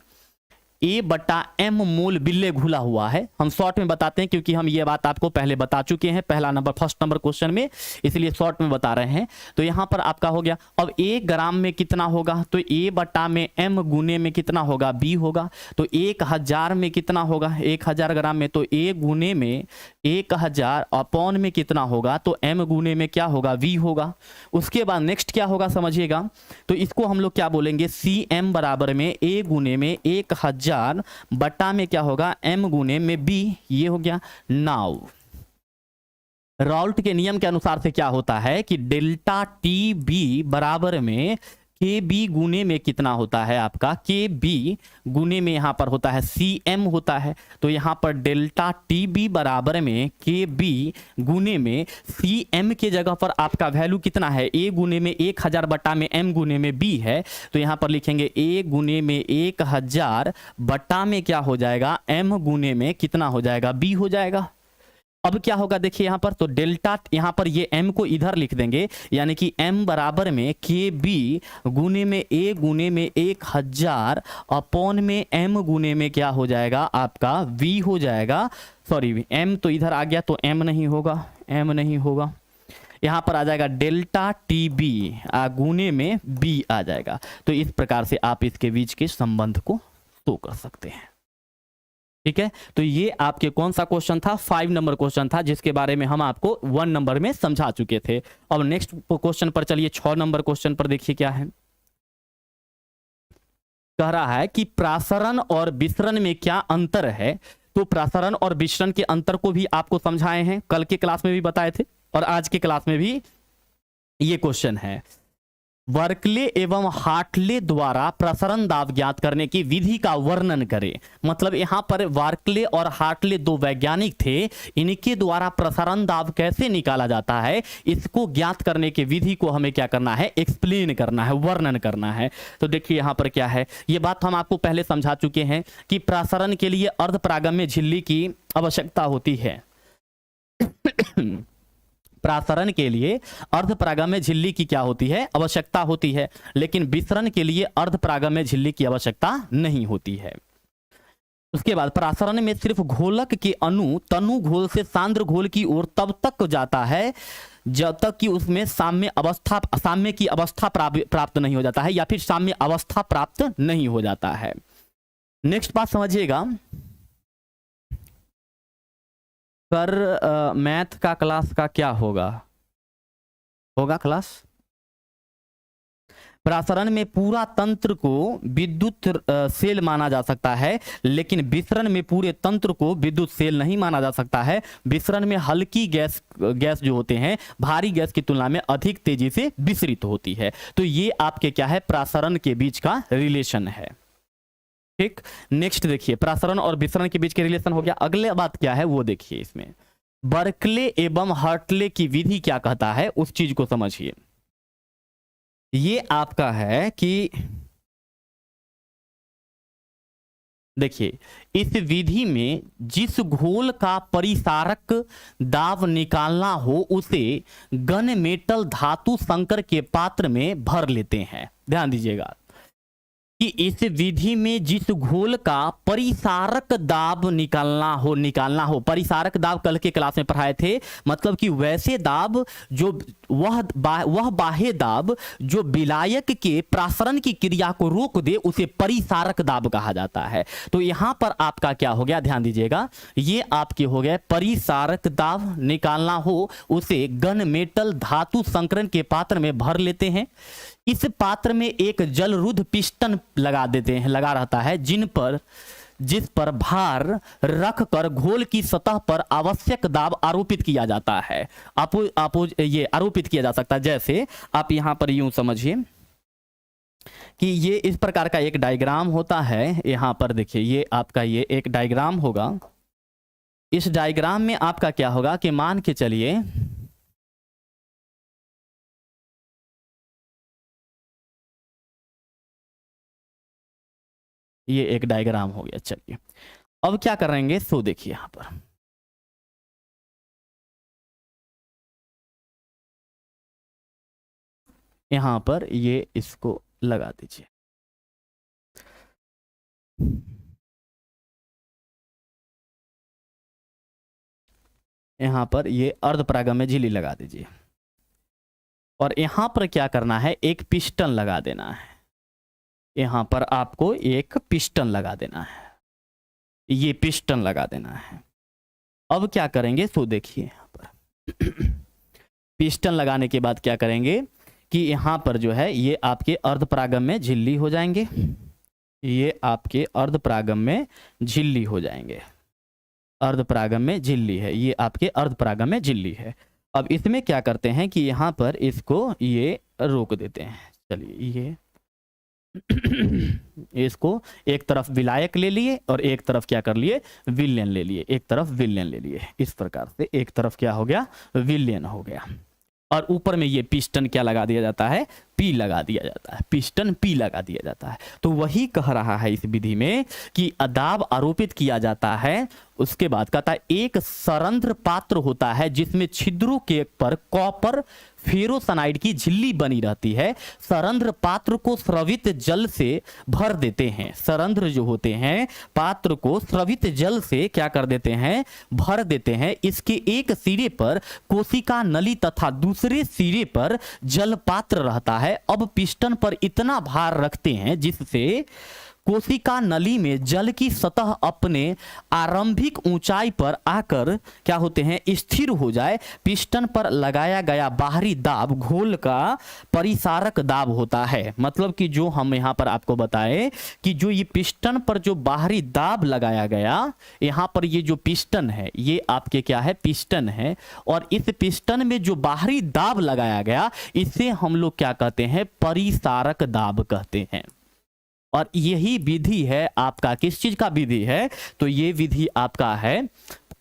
A/M मोल विलय घुला हुआ है। हम शॉर्ट में बताते हैं क्योंकि हम ये बात आपको पहले बता चुके हैं फर्स्ट नंबर क्वेश्चन में, इसलिए शॉर्ट में बता रहे हैं। तो यहां पर आपका हो गया, अब 1 ग्राम में कितना होगा, तो A/M गुने में कितना होगा, B होगा। तो 1000 में कितना होगा, 1000 ग्राम में तो A गुने में 1000 अपॉन में कितना होगा, तो m गुने में क्या होगा, v होगा। उसके बाद नेक्स्ट क्या होगा समझिएगा, तो इसको हम लोग क्या बोलेंगे, cm बराबर में a गुने में 1000 बटा में क्या होगा, m गुने में b, ये हो गया। नाउ राउल्ट के नियम के अनुसार से क्या होता है कि डेल्टा टी बी बराबर में के बी गुने में कितना होता है आपका, के बी गुने में यहां पर होता है सी एम होता है। तो यहां पर डेल्टा टी बी बराबर में के बी गुने में सी एम के जगह पर आपका वैल्यू कितना है, ए गुने में 1000 बटा में एम गुने में बी है। तो यहां पर लिखेंगे ए गुने में 1000 बटा में क्या हो जाएगा, एम गुने में कितना हो जाएगा, बी हो जाएगा। अब क्या होगा देखिए यहां पर, तो डेल्टा यहां पर ये m को इधर लिख देंगे, यानी कि m बराबर में के बी गुने में a गुने में 1000 अपॉन में m गुने में क्या हो जाएगा आपका v हो जाएगा। सॉरी m तो इधर आ गया तो m नहीं होगा, m नहीं होगा, यहां पर आ जाएगा डेल्टा टी बी गुने में b आ जाएगा। तो इस प्रकार से आप इसके बीच के संबंध को शो कर सकते हैं। ठीक है, तो ये आपके कौन सा क्वेश्चन था, 5 नंबर क्वेश्चन था, जिसके बारे में हम आपको 1 नंबर में समझा चुके थे। अब नेक्स्ट क्वेश्चन पर चलिए, 6 नंबर क्वेश्चन पर देखिए क्या है। कह रहा है कि प्रासरण और विसरण में क्या अंतर है। तो प्रासरण और विसरण के अंतर को भी आपको समझाए हैं, कल के क्लास में भी बताए थे और आज के क्लास में भी ये क्वेश्चन है। वर्कले एवं हार्टले द्वारा प्रसरण दाब ज्ञात करने की विधि का वर्णन करें। मतलब यहां पर वार्कले और हार्टले 2 वैज्ञानिक थे, इनके द्वारा प्रसरण दाब कैसे निकाला जाता है, इसको ज्ञात करने की विधि को हमें क्या करना है, एक्सप्लेन करना है, वर्णन करना है। तो देखिए यहां पर क्या है, ये बात हम आपको पहले समझा चुके हैं कि प्रसरण के लिए अर्धपरागम्य झिल्ली की आवश्यकता होती है। प्रासरण के लिए अर्धपरागम्य झिल्ली की क्या होती है, आवश्यकता होती है, लेकिन विसरण के लिए अर्धपरागम्य झिल्ली की आवश्यकता नहीं होती है। उसके बाद प्रासरण में सिर्फ घोलक के अणु तनु घोल से सांद्र घोल की ओर तब तक जाता है जब तक कि उसमें साम्य की अवस्था प्राप्त नहीं हो जाता है, या फिर साम्य अवस्था प्राप्त नहीं हो जाता है। नेक्स्ट बात समझिएगा, मैथ का क्लास का क्या होगा क्लास। प्रासरण में पूरा तंत्र को विद्युत सेल माना जा सकता है, लेकिन विसरण में पूरे तंत्र को विद्युत सेल नहीं माना जा सकता है। विसरण में हल्की गैस जो होते हैं भारी गैस की तुलना में अधिक तेजी से विसरित होती है। तो ये आपके क्या है, प्रासरण के बीच का रिलेशन है। ठीक, नेक्स्ट देखिए, प्रासरण और विसरण के बीच के रिलेशन हो गया। अगले बात क्या है वो देखिए, इसमें बर्कले एवं हार्टले की विधि क्या कहता है उस चीज को समझिए। ये आपका है कि देखिए इस विधि में जिस घोल का परिसारक दाब निकालना हो उसे गन मेटल धातु संकर के पात्र में भर लेते हैं। ध्यान दीजिएगा कि इस विधि में जिस घोल का परिसारक दाब निकालना हो, परिसारक दाब कल के क्लास में पढ़ाए थे, मतलब कि वैसे दाब जो वह बाह्य दाब जो विलायक के प्रासरण की क्रिया को रोक दे उसे परिसारक दाब कहा जाता है। तो यहां पर आपका क्या हो गया, ध्यान दीजिएगा, ये आपके हो गए परिसारक दाब निकालना हो उसे गन मेटल धातु संकरण के पात्र में भर लेते हैं। इस पात्र में एक जलरुद्ध पिस्टन लगा रहता है जिस पर भार रखकर घोल की सतह पर आवश्यक दाब आरोपित किया जाता है। ये आरोपित किया जा सकता है। जैसे आप यहां पर यूं समझिए कि ये इस प्रकार का एक डायग्राम होता है। यहां पर देखिए ये आपका ये एक डायग्राम होगा। इस डायग्राम में आपका क्या होगा कि मान के चलिए ये एक डायग्राम हो गया। चलिए अब क्या करेंगे, सो देखिए यहां पर ये इसको लगा दीजिए। यहां पर ये अर्धपरागम्य झिल्ली लगा दीजिए और यहां पर क्या करना है, एक पिस्टन लगा देना है। यहां पर आपको एक पिस्टन लगा देना है, ये पिस्टन लगा देना है। अब क्या करेंगे तो देखिए यहाँ पर पिस्टन लगाने के बाद क्या करेंगे कि यहाँ पर जो है ये आपके अर्धपरागम में झिल्ली हो जाएंगे, ये आपके अर्धपरागम में झिल्ली हो जाएंगे, अर्धपरागम में झिल्ली है, ये आपके अर्धपरागम में झिल्ली है। अब इसमें क्या करते हैं कि यहाँ पर इसको ये रोक देते हैं। चलिए ये इसको एक तरफ विलायक ले लिए और एक तरफ क्या कर लिए, विलयन ले लिए, एक तरफ विलयन ले लिए। इस प्रकार से एक तरफ क्या हो गया, विलयन हो गया। और ऊपर में ये पिस्टन क्या लगा दिया जाता है, पी लगा दिया जाता है, पिस्टन पी लगा दिया जाता है। तो वही कह रहा है इस विधि में कि दाब आरोपित किया जाता है। उसके बाद कहता है एक सरंध्र पात्र होता है जिसमें छिद्रों के पर कॉपर फेरोसाइनाइड की झिल्ली बनी रहती है। सरंध्र पात्र को स्रवित जल से भर देते हैं। सरंध्र जो होते हैं पात्र को स्रवित जल से क्या कर देते हैं, भर देते हैं। इसके एक सिरे पर कोशिका नली तथा दूसरे सिरे पर जल पात्र रहता है। अब पिस्टन पर इतना भार रखते हैं जिससे कोशिका नली में जल की सतह अपने आरंभिक ऊंचाई पर आकर क्या होते हैं, स्थिर हो जाए। पिस्टन पर लगाया गया बाहरी दाब घोल का परिसारक दाब होता है। मतलब कि जो हम यहाँ पर आपको बताएं कि जो ये पिस्टन पर जो बाहरी दाब लगाया गया, यहाँ पर ये जो पिस्टन है ये आपके क्या है, पिस्टन है। और इस पिस्टन में जो बाहरी दाब लगाया गया इसे हम लोग क्या कहते हैं, परिसारक दाब कहते हैं। और यही विधि है आपका, किस चीज का विधि है, तो ये विधि आपका है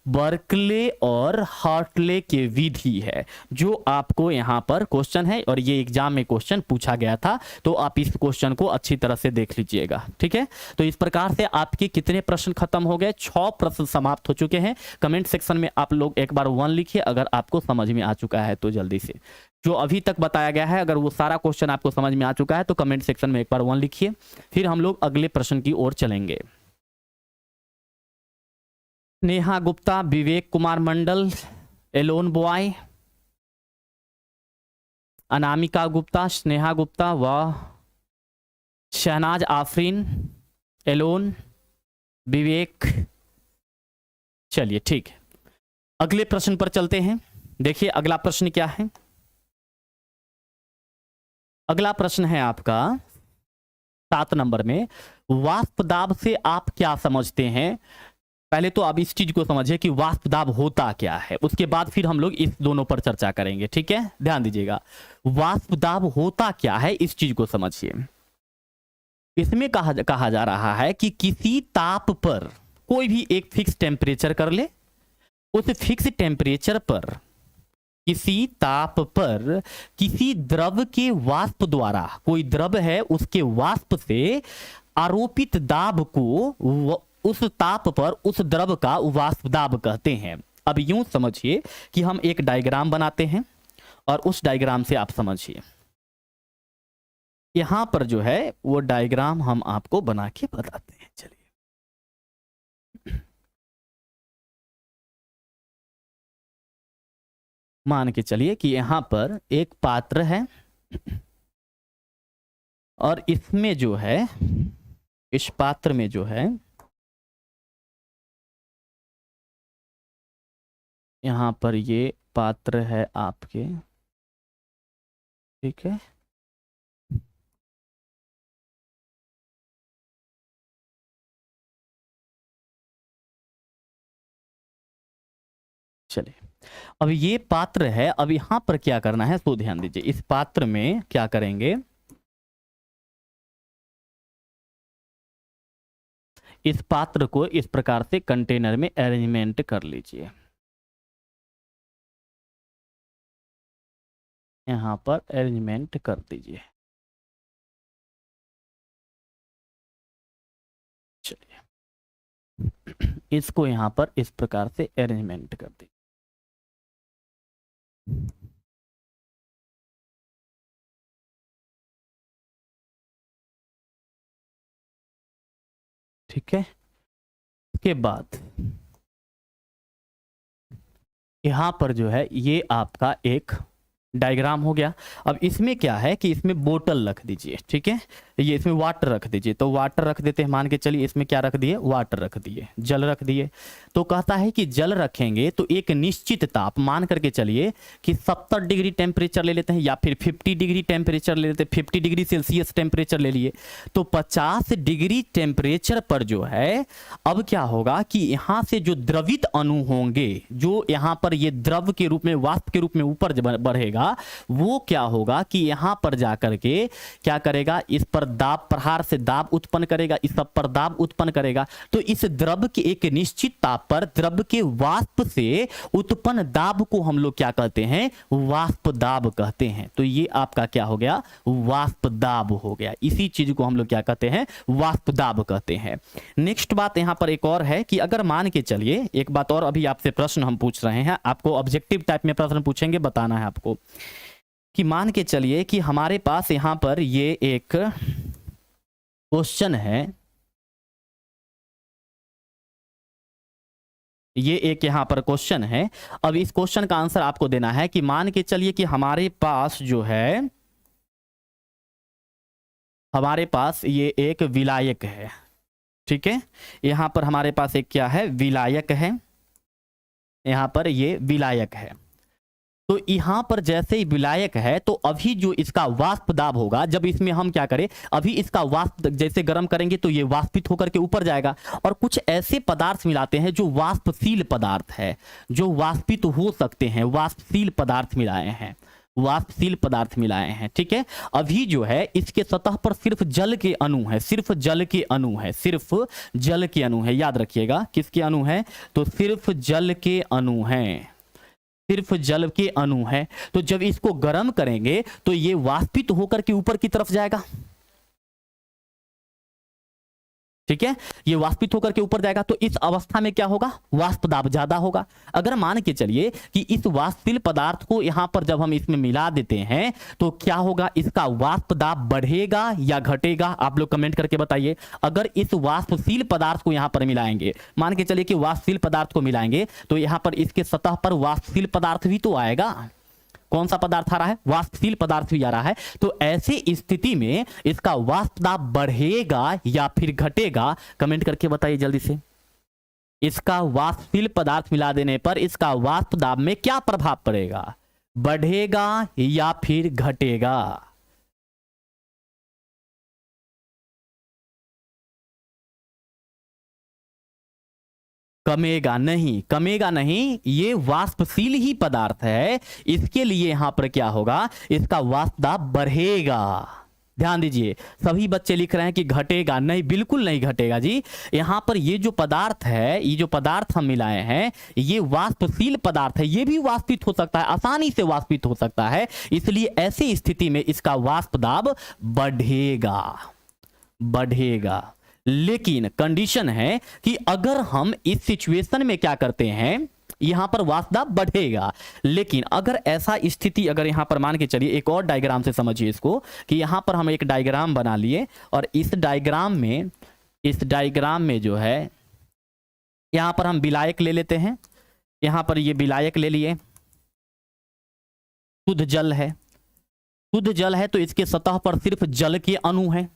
बर्कले और हार्टले के विधि है, जो आपको यहाँ पर क्वेश्चन है और ये एग्जाम में क्वेश्चन पूछा गया था। तो आप इस क्वेश्चन को अच्छी तरह से देख लीजिएगा, ठीक है। तो इस प्रकार से आपके कितने प्रश्न खत्म हो गए, 6 प्रश्न समाप्त हो चुके हैं। कमेंट सेक्शन में आप लोग एक बार 1 लिखिए अगर आपको समझ में आ चुका है तो जल्दी से। जो अभी तक बताया गया है अगर वो सारा क्वेश्चन आपको समझ में आ चुका है तो कमेंट सेक्शन में एक बार 1 लिखिए। फिर हम लोग अगले प्रश्न की ओर चलेंगे। नेहा गुप्ता, विवेक कुमार मंडल, एलोन बॉय, अनामिका गुप्ता, स्नेहा गुप्ता व शहनाज आफरीन, एलोन, विवेक। चलिए ठीक है, अगले प्रश्न पर चलते हैं। देखिए अगला प्रश्न क्या है। अगला प्रश्न है आपका 7 नंबर में, वाष्प दाब से आप क्या समझते हैं। पहले तो आप इस चीज को समझिए कि वाष्प दाब होता क्या है, उसके बाद फिर हम लोग इस दोनों पर चर्चा करेंगे, ठीक है। ध्यान दीजिएगा, वाष्प दाब होता क्या है इस चीज को समझिए। इसमें कहा जा रहा है कि किसी ताप पर कोई भी एक फिक्स टेम्परेचर कर ले, उस फिक्स टेम्परेचर पर किसी ताप पर किसी द्रव के वाष्प द्वारा, कोई द्रव है उसके वाष्प से आरोपित दाब को उस ताप पर उस द्रव का वाष्प दाब कहते हैं। अब यूं समझिए कि हम एक डायग्राम बनाते हैं और उस डायग्राम से आप समझिए। यहां पर जो है वो डायग्राम हम आपको बना के बताते हैं। चलिए मान के चलिए कि यहां पर एक पात्र है और इसमें जो है, इस पात्र में जो है यहाँ पर ये पात्र है आपके, ठीक है। चलिए अब ये पात्र है, अब यहां पर क्या करना है तो ध्यान दीजिए। इस पात्र में क्या करेंगे, इस पात्र को इस प्रकार से कंटेनर में अरेंजमेंट कर लीजिए। यहां पर अरेंजमेंट कर दीजिए। चलिए इसको यहां पर इस प्रकार से अरेंजमेंट कर दीजिए। ठीक है, इसके बाद यहां पर जो है ये आपका एक डायग्राम हो गया। अब इसमें क्या है कि इसमें बोतल रख दीजिए, ठीक है, ये इसमें वाटर रख दीजिए, तो वाटर रख देते हैं, मान के चलिए इसमें क्या रख दिए, वाटर रख दिए, जल रख दिए। तो कहता है कि जल रखेंगे तो एक निश्चित ताप, मान करके चलिए कि 70 डिग्री टेम्परेचर ले लेते हैं या फिर 50 डिग्री टेम्परेचर ले लेते हैं, 50 डिग्री सेल्सियस टेम्परेचर ले लिए, तो 50 डिग्री टेम्परेचर पर जो है अब क्या होगा कि यहां से जो द्रवित अणु होंगे, जो यहां पर ये द्रव के रूप में, वाष्प के रूप में ऊपर बढ़ेगा, वो क्या होगा कि यहां पर जाकर के क्या करेगा, इस पर दाब, प्रहार से दाब उत्पन्न करेगा, इस सब पर दाब उत्पन्न करेगा। तो इस द्रव के एक निश्चित ताप पर द्रव के वाष्प से उत्पन्न दाब को हम लोग क्या कहते हैं, वाष्प दाब कहते हैं। तो ये आपका क्या हो गया, वाष्प दाब हो गया। इसी चीज को हम लोग क्या कहते हैं, वाष्प दाब कहते हैं। नेक्स्ट बात यहां पर एक और है कि अगर मान के चलिए, एक बात और अभी आपसे प्रश्न हम पूछ रहे हैं, आपको ऑब्जेक्टिव टाइप में प्रश्न पूछेंगे, बताना है आपको कि मान के चलिए कि हमारे पास यहां पर ये एक क्वेश्चन है, ये एक यहां पर क्वेश्चन है। अब इस क्वेश्चन का आंसर आपको देना है कि मान के चलिए कि हमारे पास जो है, हमारे पास ये एक विलायक है, ठीक है, यहां पर हमारे पास एक क्या है, विलायक है, यहां पर ये विलायक है। तो यहां पर जैसे ही विलायक है तो अभी जो इसका वाष्प दाब होगा, जब इसमें हम क्या करें, अभी इसका वाष्प जैसे गर्म करेंगे तो ये वाष्पित होकर के ऊपर जाएगा, और कुछ ऐसे पदार्थ मिलाते हैं जो वाष्पशील पदार्थ है, जो वाष्पित हो सकते हैं, वाष्पशील पदार्थ मिलाए हैं, वाष्पशील पदार्थ मिलाए हैं, ठीक है। अभी जो है इसके सतह पर सिर्फ जल के अणु है, सिर्फ जल के अणु है, सिर्फ जल के अणु है, याद रखिएगा किसके अणु है, तो सिर्फ जल के अणु हैं, सिर्फ जल के अणु है। तो जब इसको गर्म करेंगे तो ये वाष्पित होकर के ऊपर की तरफ जाएगा, ठीक है, ये वाष्पित होकर के ऊपर जाएगा। तो इस अवस्था में क्या होगा, वाष्प दाब ज्यादा होगा। अगर मान के चलिए कि इस वाष्पशील पदार्थ को यहां पर जब हम इसमें मिला देते हैं तो क्या होगा, इसका वाष्प दाब बढ़ेगा या घटेगा, आप लोग कमेंट करके बताइए। अगर इस वाष्पशील पदार्थ को यहां पर मिलाएंगे, मान के चलिए कि वाष्पशील पदार्थ को मिलाएंगे तो यहां पर इसके सतह पर वाष्पशील पदार्थ भी तो आएगा। कौन सा पदार्थ आ रहा है, वाष्पशील पदार्थ भी आ रहा है। तो ऐसी स्थिति में इसका वाष्प दाब बढ़ेगा या फिर घटेगा, कमेंट करके बताइए जल्दी से। इसका वाष्पशील पदार्थ मिला देने पर इसका वाष्प दाब में क्या प्रभाव पड़ेगा, बढ़ेगा या फिर घटेगा। कमेगा नहीं, कमेगा नहीं, ये वाष्पशील ही पदार्थ है, इसके लिए यहां पर क्या होगा, इसका वाष्प दाब बढ़ेगा। ध्यान दीजिए, सभी बच्चे लिख रहे हैं कि घटेगा, नहीं, बिल्कुल नहीं घटेगा जी। यहां पर ये जो पदार्थ है, ये जो पदार्थ हम मिलाए हैं, ये वाष्पशील पदार्थ है, ये भी वाष्पित हो सकता है, आसानी से वाष्पित हो सकता है, इसलिए ऐसी स्थिति में इसका वाष्प दाब बढ़ेगा, बढ़ेगा। लेकिन कंडीशन है कि अगर हम इस सिचुएशन में क्या करते हैं, यहां पर वाष्प दाब बढ़ेगा, लेकिन अगर ऐसा स्थिति, अगर यहां पर मान के चलिए, एक और डायग्राम से समझिए इसको, कि यहां पर हम एक डायग्राम बना लिए और इस डायग्राम में जो है, यहां पर हम विलायक ले लेते हैं, यहां पर ये विलायक ले लिए, शुद्ध जल है, शुद्ध जल है, तो इसके सतह पर सिर्फ जल के अणु है,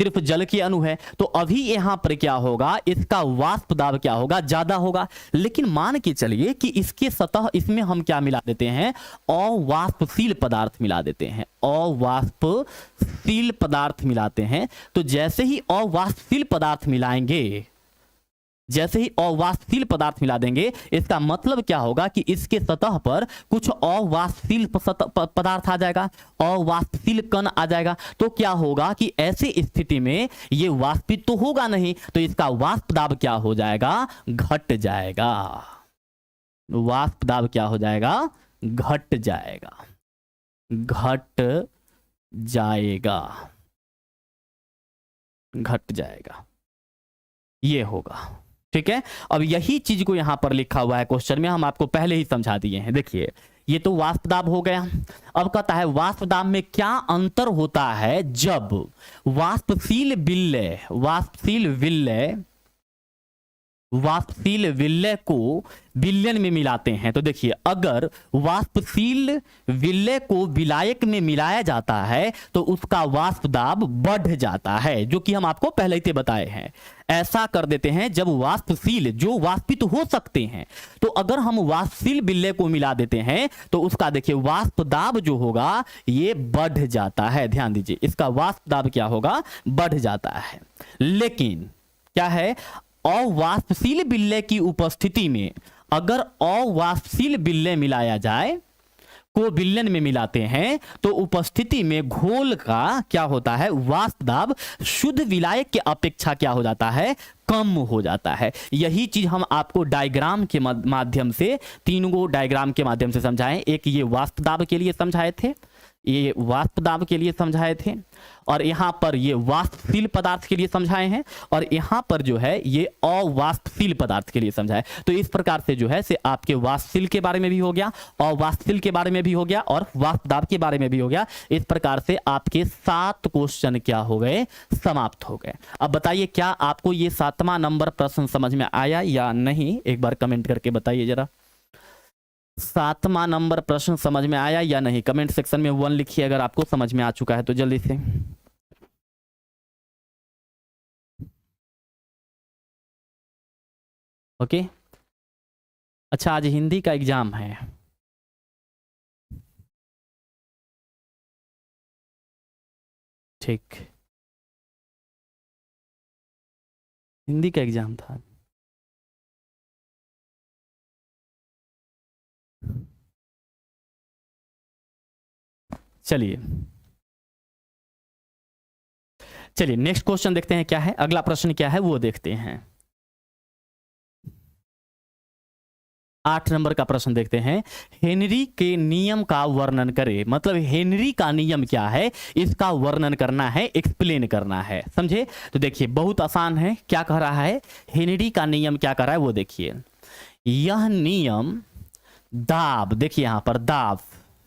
सिर्फ जल के अणु है। तो अभी यहां पर क्या होगा, इसका वाष्प दाब क्या होगा, ज्यादा होगा। लेकिन मान के चलिए कि इसके सतह, इसमें हम क्या मिला देते हैं, अवाष्पशील पदार्थ मिला देते हैं, अवाष्पशील पदार्थ मिलाते हैं। तो जैसे ही अवाष्पशील पदार्थ मिलाएंगे, जैसे ही अवाष्पशील पदार्थ मिला देंगे, इसका मतलब क्या होगा कि इसके सतह पर कुछ अवाष्पशील पदार्थ आ जाएगा, अवाष्पशील कण आ जाएगा। तो क्या होगा कि ऐसी स्थिति में ये वाष्पित तो होगा नहीं, तो इसका वाष्प दाब क्या हो जाएगा, घट जाएगा। वाष्प दाब क्या हो जाएगा, घट जाएगा, घट जाएगा, घट जाएगा, ये होगा, ठीक है। अब यही चीज को यहां पर लिखा हुआ है क्वेश्चन में, हम आपको पहले ही समझा दिए हैं। देखिए, ये तो वाष्प दाब हो गया। अब कहता है वाष्प दाब में क्या अंतर होता है जब वाष्पशील विलेय वाष्पशील विलय को विलयन में मिलाते हैं, तो देखिए अगर वाष्पशील विलय को विलायक में मिलाया जाता है तो उसका वाष्प दाब बढ़ जाता है, जो कि हम आपको पहले ही बताए हैं। ऐसा कर देते हैं जब वाष्पशील जो वाष्पित हो सकते हैं, तो अगर हम वाष्पशील विलय को मिला देते हैं तो उसका देखिए वाष्प दाब जो होगा ये बढ़ जाता है। ध्यान दीजिए, इसका वाष्प दाब क्या होगा, बढ़ जाता है। लेकिन क्या है, अवाष्पशील विलय की उपस्थिति में अगर अवाष्पशील विलय मिलाया जाए, को विलयन में मिलाते हैं, तो उपस्थिति में घोल का क्या होता है, वाष्प दाब शुद्ध विलायक के अपेक्षा क्या हो जाता है, कम हो जाता है। यही चीज हम आपको डायग्राम के माध्यम से, तीन गो डायग्राम के माध्यम से समझाएं। एक ये वाष्प दाब के लिए समझाए थे, ये वाष्प दाब के लिए समझाए थे, और यहां पर ये वाष्पशील पदार्थ के लिए समझाए हैं, और यहां पर जो है ये अवाष्पशील पदार्थ के लिए समझाए। तो इस प्रकार से जो है से आपके वाष्पशील के बारे में भी हो गया, अवाष्पशील के बारे में भी हो गया, और वाष्प दाब के बारे में भी हो गया। इस प्रकार से आपके 7 क्वेश्चन क्या हो गए, समाप्त हो गए। अब बताइए क्या आपको ये 7वां नंबर प्रश्न समझ में आया या नहीं, एक बार कमेंट करके बताइए जरा। 7वां नंबर प्रश्न समझ में आया या नहीं, कमेंट सेक्शन में 1 लिखिए अगर आपको समझ में आ चुका है तो जल्दी से। ओके, अच्छा आज हिंदी का एग्जाम है, ठीक, हिंदी का एग्जाम था। चलिए चलिए नेक्स्ट क्वेश्चन देखते हैं क्या है, अगला प्रश्न क्या है वो देखते हैं। 8 नंबर का प्रश्न देखते हैं। हेनरी के नियम का वर्णन करें, मतलब हेनरी का नियम क्या है, इसका वर्णन करना है, एक्सप्लेन करना है, समझे। तो देखिए बहुत आसान है, क्या कह रहा है, हेनरी का नियम क्या कर रहा है वो देखिए। यह नियम दाब, देखिए यहां पर दाब,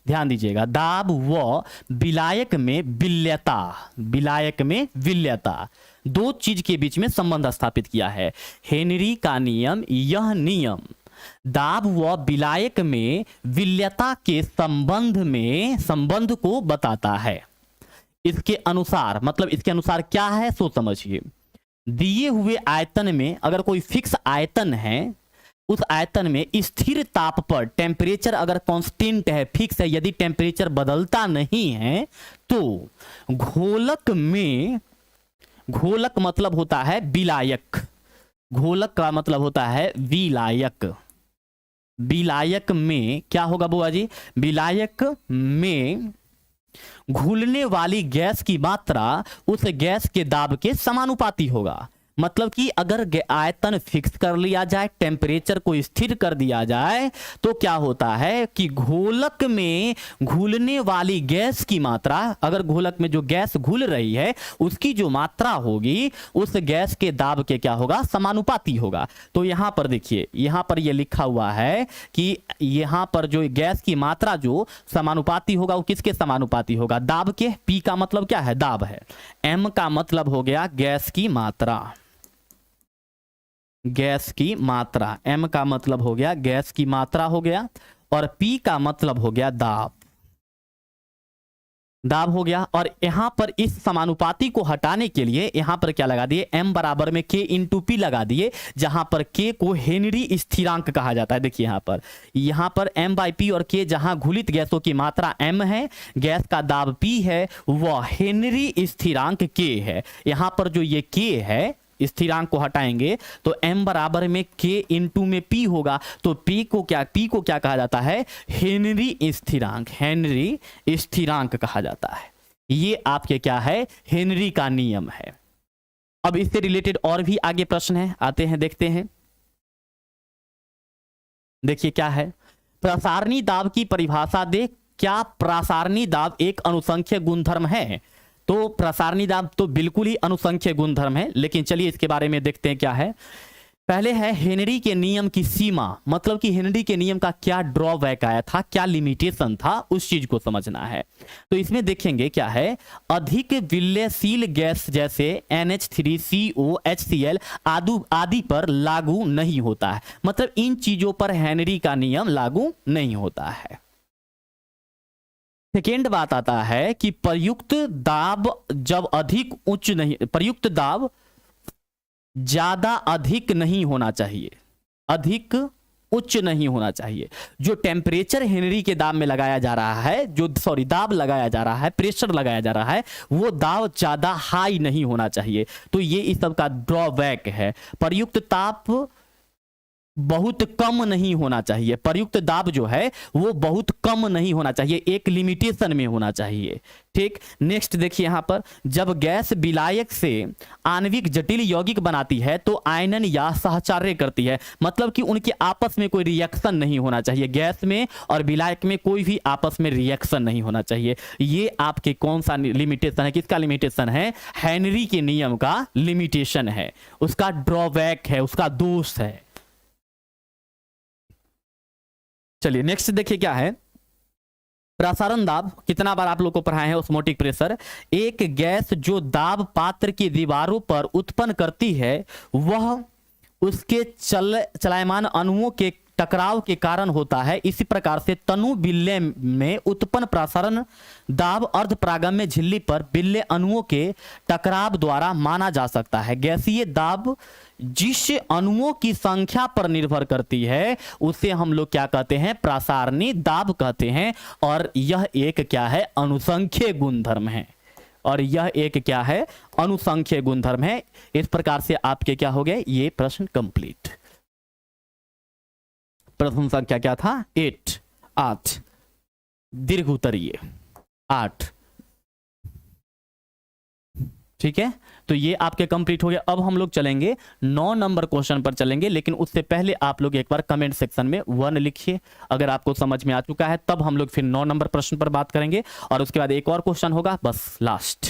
ध्यान दीजिएगा, दाब व विलायक में विलयता, विलायक में विलयता, दो चीज के बीच में संबंध स्थापित किया है। हेनरी का नियम, यह नियम दाब व विलायक में विलयता के संबंध को बताता है। इसके अनुसार, मतलब इसके अनुसार क्या है सो समझिए। दिए हुए आयतन में अगर कोई फिक्स आयतन है, उस आयतन में स्थिर ताप पर टेम्परेचर अगर कांस्टेंट है, फिक्स है, यदि टेम्परेचर बदलता नहीं है, तो घोलक में, घोलक मतलब होता है विलायक, घोलक का मतलब होता है विलायक, विलायक में क्या होगा बुआ जी, विलायक में घुलने वाली गैस की मात्रा उस गैस के दाब के समानुपाती होगा। मतलब कि अगर आयतन फिक्स कर लिया जाए, टेम्परेचर को स्थिर कर दिया जाए, तो क्या होता है कि घोलक में घुलने वाली गैस की मात्रा, अगर घोलक में जो गैस घुल रही है उसकी जो मात्रा होगी उस गैस के दाब के क्या होगा, समानुपाती होगा। तो यहां पर देखिए, यहां पर यह लिखा हुआ है कि यहां पर जो गैस की मात्रा जो समानुपाती होगा वो किसके समानुपाती होगा, दाब के। पी का मतलब क्या है, दाब है। एम का मतलब हो गया गैस की मात्रा, गैस की मात्रा, m का मतलब हो गया गैस की मात्रा हो गया, और p का मतलब हो गया दाब, दाब हो गया। और यहां पर इस समानुपाती को हटाने के लिए यहां पर क्या लगा दिए, m बराबर में k इंटू पी लगा दिए, जहां पर k को हेनरी स्थिरांक कहा जाता है। देखिए यहां पर m बाई पी और k, जहां घुलित गैसों की मात्रा m है, गैस का दाब p है, वह हेनरी स्थिरांक k है। यहां पर जो ये k है, स्थिरांक को हटाएंगे तो m बराबर में k इंटू में p होगा। तो p को क्या कहा जाता है, हेनरी स्थिरांक, हेनरी स्थिरांक कहा जाता है। ये आपके क्या है, हेनरी का नियम है। अब इससे रिलेटेड और भी आगे प्रश्न है, आते हैं देखते हैं। देखिए क्या है, प्रसारणी दाब की परिभाषा दे। क्या प्रसारणी दाब एक अनुसंख्य गुणधर्म है? तो प्रसारणी दाब तो बिल्कुल ही अनुसंख्य गुणधर्म है, लेकिन चलिए इसके बारे में देखते हैं क्या है। पहले है हेनरी के नियम की सीमा, मतलब कि हेनरी के नियम का क्या ड्रॉबैक आया था, क्या लिमिटेशन था, उस चीज को समझना है। तो इसमें देखेंगे क्या है, अधिक विलयशील गैस जैसे NH3CO HCl आदि पर लागू नहीं होता है, मतलब इन चीजों पर हेनरी का नियम लागू नहीं होता है। सेकेंड बात आता है कि प्रयुक्त दाब जब अधिक उच्च नहीं, प्रयुक्त दाब ज्यादा अधिक नहीं होना चाहिए, अधिक उच्च नहीं होना चाहिए। जो टेम्परेचर हेनरी के दाब में लगाया जा रहा है, जो दाब लगाया जा रहा है, प्रेशर लगाया जा रहा है, वो दाब ज्यादा हाई नहीं होना चाहिए। तो ये इस सब का ड्रॉबैक है। प्रयुक्त ताप बहुत कम नहीं होना चाहिए, प्रयुक्त दाब जो है वो बहुत कम नहीं होना चाहिए, एक लिमिटेशन में होना चाहिए। ठीक, नेक्स्ट देखिए यहां पर, जब गैस विलायक से आणविक जटिल यौगिक बनाती है तो आयनन या सहचार्य करती है, मतलब कि उनके आपस में कोई रिएक्शन नहीं होना चाहिए, गैस में और विलायक में कोई भी आपस में रिएक्शन नहीं होना चाहिए। ये आपके कौन सा लिमिटेशन है, किसका लिमिटेशन है, हेनरी के नियम का लिमिटेशन है, उसका ड्रॉबैक है, उसका दोष है। चलिए नेक्स्ट देखिए क्या है, प्रसारण दाब। कितना बार आप लोग को पढ़ाए हैं ऑस्मोटिक प्रेशर। एक गैस जो दाब पात्र की दीवारों पर उत्पन्न करती है वह उसके चलायमान अणुओं के टकराव के कारण होता है। इसी प्रकार से तनु बिल्ले में उत्पन्न प्रसारण दाब अर्धपरागम्य झिल्ली पर बिल्ले अणुओं के टकराव द्वारा माना जा सकता है। गैसीय दाब जिस अणुओं की संख्या पर निर्भर करती है उसे हम लोग क्या कहते हैं, प्रसारणी दाब कहते हैं। और यह एक क्या है, अनुसंख्यिक गुणधर्म है, और यह एक क्या है, अनुसंख्यिक गुणधर्म है। इस प्रकार से आपके क्या हो गए, ये प्रश्न कंप्लीट। प्रश्न संख्या क्या था, 8 दीर्घ उत्तरीय 8। ठीक है, तो ये आपके कंप्लीट हो गया। अब हम लोग चलेंगे 9 नंबर क्वेश्चन पर चलेंगे, लेकिन उससे पहले आप लोग एक बार कमेंट सेक्शन में 1 लिखिए अगर आपको समझ में आ चुका है, तब हम लोग फिर 9 नंबर प्रश्न पर बात करेंगे और उसके बाद एक और क्वेश्चन होगा, बस लास्ट।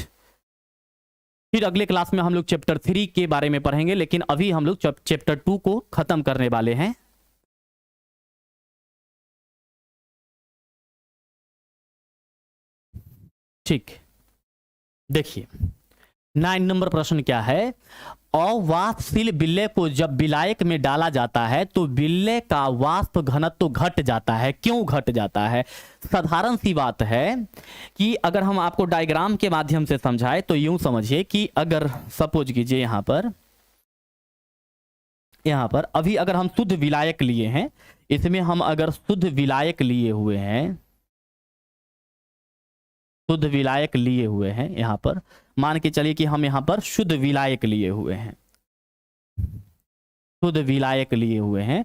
फिर अगले क्लास में हम लोग चैप्टर 3 के बारे में पढ़ेंगे, लेकिन अभी हम लोग चैप्टर 2 को खत्म करने वाले हैं। ठीक, देखिए 9 नंबर प्रश्न क्या है, अवाष्पशील बिल्ले को जब विलायक में डाला जाता है तो बिल्ले का वाष्प घनत्व घट जाता है। क्यों घट जाता है? साधारण सी बात है कि अगर हम आपको डायग्राम के माध्यम से समझाए तो यूं समझिए कि अगर सपोज कीजिए यहां पर अभी अगर हम शुद्ध विलायक लिए हैं, इसमें हम अगर शुद्ध विलायक लिए हुए हैं, शुद्ध विलायक लिए हुए हैं, यहां पर मान के चलिए कि हम यहां पर शुद्ध विलायक लिए हुए हैं, शुद्ध विलायक लिए हुए हैं,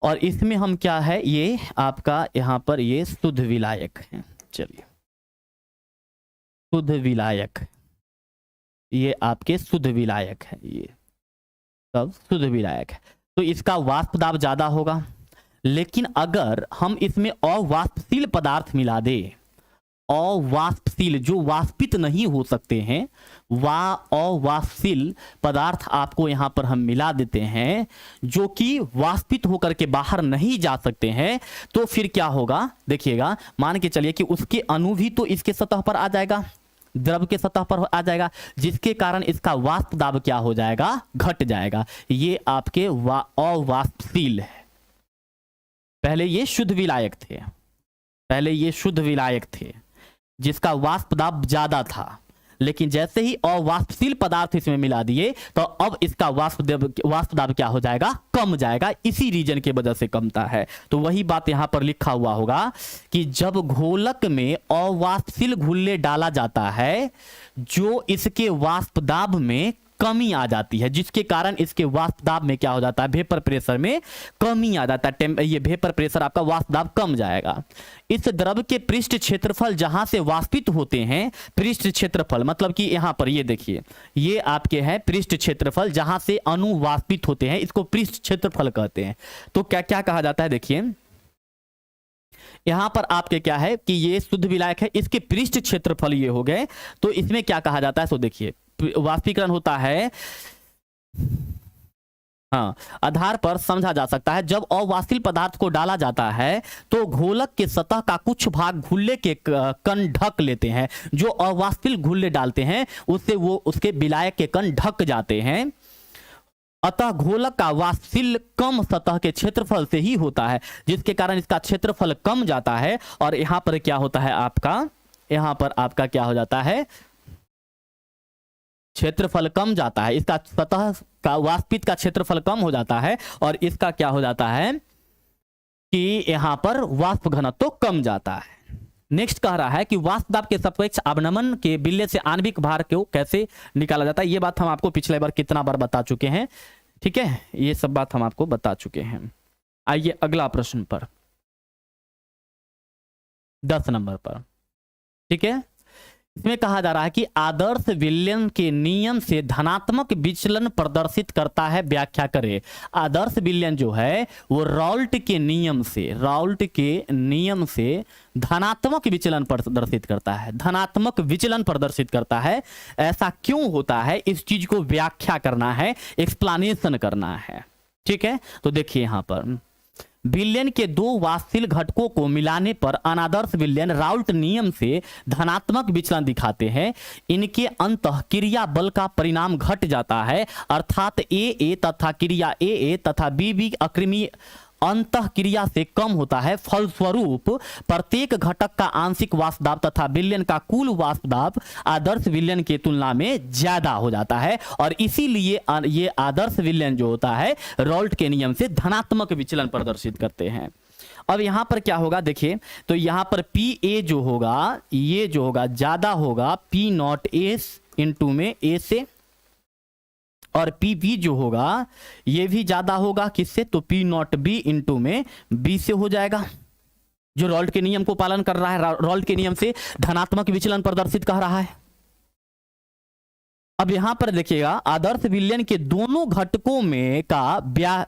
और इसमें हम क्या है, ये आपका यहां पर ये शुद्ध विलायक है। चलिए शुद्ध विलायक, ये आपके शुद्ध विलायक है, ये सब शुद्ध विलायक है, तो इसका वाष्प दाब ज्यादा होगा। लेकिन अगर हम इसमें अवाष्पशील पदार्थ मिला दें, अवाष्पशील जो वाष्पित नहीं हो सकते हैं, अवाष्पशील पदार्थ आपको यहां पर हम मिला देते हैं जो कि वाष्पित होकर के बाहर नहीं जा सकते हैं, तो फिर क्या होगा देखिएगा, मान के चलिए कि उसके अणु भी तो इसके सतह पर आ जाएगा, द्रव के सतह पर आ जाएगा, जिसके कारण इसका वाष्प दाब क्या हो जाएगा, घट जाएगा। ये आपके अवाष्पशील है। पहले ये शुद्ध विलायक थे, पहले ये शुद्ध विलायक थे जिसका वाष्प दाब ज्यादा था, लेकिन जैसे ही अवाष्पशील पदार्थ इसमें मिला दिए तो अब इसका वाष्प दाब क्या हो जाएगा, कम जाएगा। इसी रीजन की वजह से कमता है। तो वही बात यहां पर लिखा हुआ होगा कि जब घोलक में अवाष्पशील घुल्ले डाला जाता है जो इसके वाष्प दाब में कमी आ जाती है, जिसके कारण इसके वाष्प दाब में क्या हो जाता है, वेपर प्रेशर में कमी आ जाता है। ये वेपर प्रेशर आपका वाष्प दाब कम जाएगा। इस द्रव के पृष्ठ क्षेत्रफल जहां से वाष्पित होते हैं, पृष्ठ क्षेत्रफल मतलब कि यहां पर ये देखिए, ये आपके है पृष्ठ क्षेत्रफल जहां से अणु वाष्पित होते हैं, इसको पृष्ठ क्षेत्रफल कहते हैं। तो क्या क्या कहा जाता है, देखिए यहां पर आपके क्या है कि ये शुद्ध विलायक है, इसके पृष्ठ क्षेत्रफल ये हो गए, तो इसमें क्या कहा जाता है, तो देखिए वाष्पीकरण होता है हाँ, आधार पर समझा जा सकता है। जब अवाष्पशील पदार्थ को डाला जाता है तो घोलक के सतह का कुछ भाग घुल्ले के कण ढक लेते हैं। जो अवाष्पशील घुल्ले डालते हैं उससे वो उसके विलायक के कण ढक जाते हैं। अतः घोलक का वाष्पशील कम सतह के क्षेत्रफल से ही होता है, जिसके कारण इसका क्षेत्रफल कम जाता है। और यहां पर क्या होता है आपका, यहां पर आपका क्या हो जाता है, क्षेत्रफल कम जाता है। इसका सतह का वाष्पित का क्षेत्रफल कम हो जाता है और इसका क्या हो जाता है कि यहां पर वाष्प घनत्व तो कम जाता है। नेक्स्ट कह रहा है कि वाष्प दाब के सापेक्ष अवनमन के बिल्ले से आणविक भार को कैसे निकाला जाता है। ये बात हम आपको पिछले बार कितना बार बता चुके हैं, ठीक है, ये सब बात हम आपको बता चुके हैं। आइए अगला प्रश्न पर, 10 नंबर पर, ठीक है। इसमें कहा जा रहा है कि आदर्श विलयन के नियम से धनात्मक विचलन प्रदर्शित करता है, व्याख्या करें। आदर्श विलयन जो है वो राउल्ट के नियम से धनात्मक विचलन प्रदर्शित करता है, धनात्मक विचलन प्रदर्शित करता है। ऐसा क्यों होता है, इस चीज को व्याख्या करना है, एक्सप्लेनेशन करना है, ठीक है। तो देखिए यहां पर विलयन के दो वाष्पशील घटकों को मिलाने पर अनादर्श विलयन राउल्ट नियम से धनात्मक विचलन दिखाते हैं। इनके अंतःक्रिया बल का परिणाम घट जाता है, अर्थात ए तथा क्रिया ए तथा बी अक्रिमी अंतःक्रिया से कम होता है। फलस्वरूप प्रत्येक घटक का आंशिक वाष्प दाब तथा विलयन का कुल वाष्प दाब आदर्श विलयन की तुलना में ज्यादा हो जाता है और इसीलिए ये आदर्श विलयन जो होता है राउल्ट के नियम से धनात्मक विचलन प्रदर्शित करते हैं। अब यहां पर क्या होगा देखिए, तो यहां पर पी ए जो होगा, ये जो होगा ज्यादा होगा पी नॉट एस इंटू में ए से, और पी बी जो होगा ये भी ज्यादा होगा किससे, तो पी नॉट बी इंटू में बी से हो जाएगा, जो राउल्ट के नियम को पालन कर रहा है, राउल्ट के नियम से धनात्मक विचलन प्रदर्शित कर रहा है। अब यहां पर देखिएगा आदर्श विलयन के दोनों घटकों में का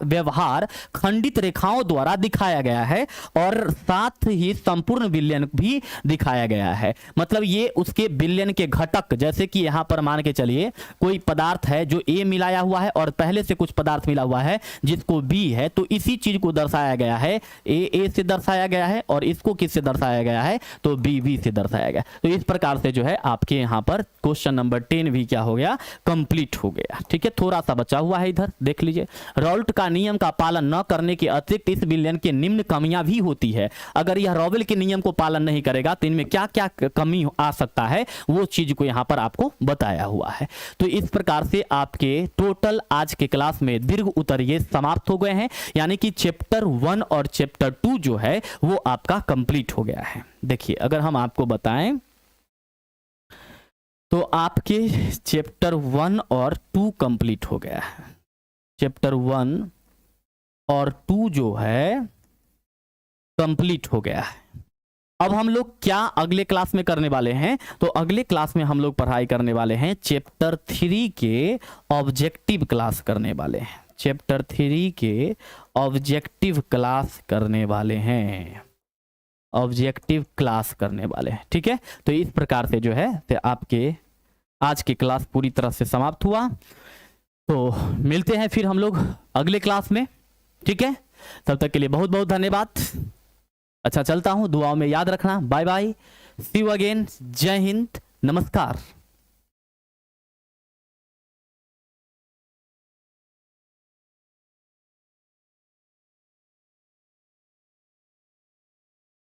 व्यवहार खंडित रेखाओं द्वारा दिखाया गया है और साथ ही संपूर्ण विलयन भी दिखाया गया है। मतलब ये उसके विलयन के घटक, जैसे कि यहां पर मान के चलिए कोई पदार्थ है जो ए मिलाया हुआ है और पहले से कुछ पदार्थ मिला हुआ है जिसको बी है, तो इसी चीज को दर्शाया गया है, ए से दर्शाया गया है और इसको किससे दर्शाया गया है, तो बी से दर्शाया गया। तो इस प्रकार से जो है आपके यहां पर क्वेश्चन नंबर 10 भी क्या हो गया, कंप्लीट हो गया, ठीक है। थोड़ा सा बचा हुआ है, इधर देख लीजिए। राउल्ट का नियम का पालन न करने के अतिरिक्त इस विलयन के निम्न कमियां भी होती है। अगर यह राउल्ट के नियम को पालन नहीं करेगा तो इनमें क्या क्या कमी आ सकता है वो चीज को यहां पर आपको बताया हुआ है। तो इस प्रकार से आपके टोटल आज के क्लास में दीर्घ उत्तर ये समाप्त हो गए हैं, यानी कि चैप्टर 1 और चैप्टर 2 जो है वो आपका कंप्लीट हो गया है। देखिए अगर हम आपको बताएं तो आपके चैप्टर 1 और 2 कंप्लीट हो गया है। चैप्टर 1 और 2 जो है कंप्लीट हो गया है। अब हम लोग क्या अगले क्लास में करने वाले हैं, तो अगले क्लास में हम लोग पढ़ाई करने वाले हैं चैप्टर 3 के ऑब्जेक्टिव क्लास करने वाले हैं। चैप्टर 3 के ऑब्जेक्टिव क्लास करने वाले हैं, ऑब्जेक्टिव क्लास करने वाले हैं, ठीक है। तो इस प्रकार से जो है तो आपके आज की क्लास पूरी तरह से समाप्त हुआ। तो मिलते हैं फिर हम लोग अगले क्लास में, ठीक है। तब तक के लिए बहुत बहुत धन्यवाद। अच्छा चलता हूं, दुआओं में याद रखना। Bye bye, see you again, जय हिंद, नमस्कार।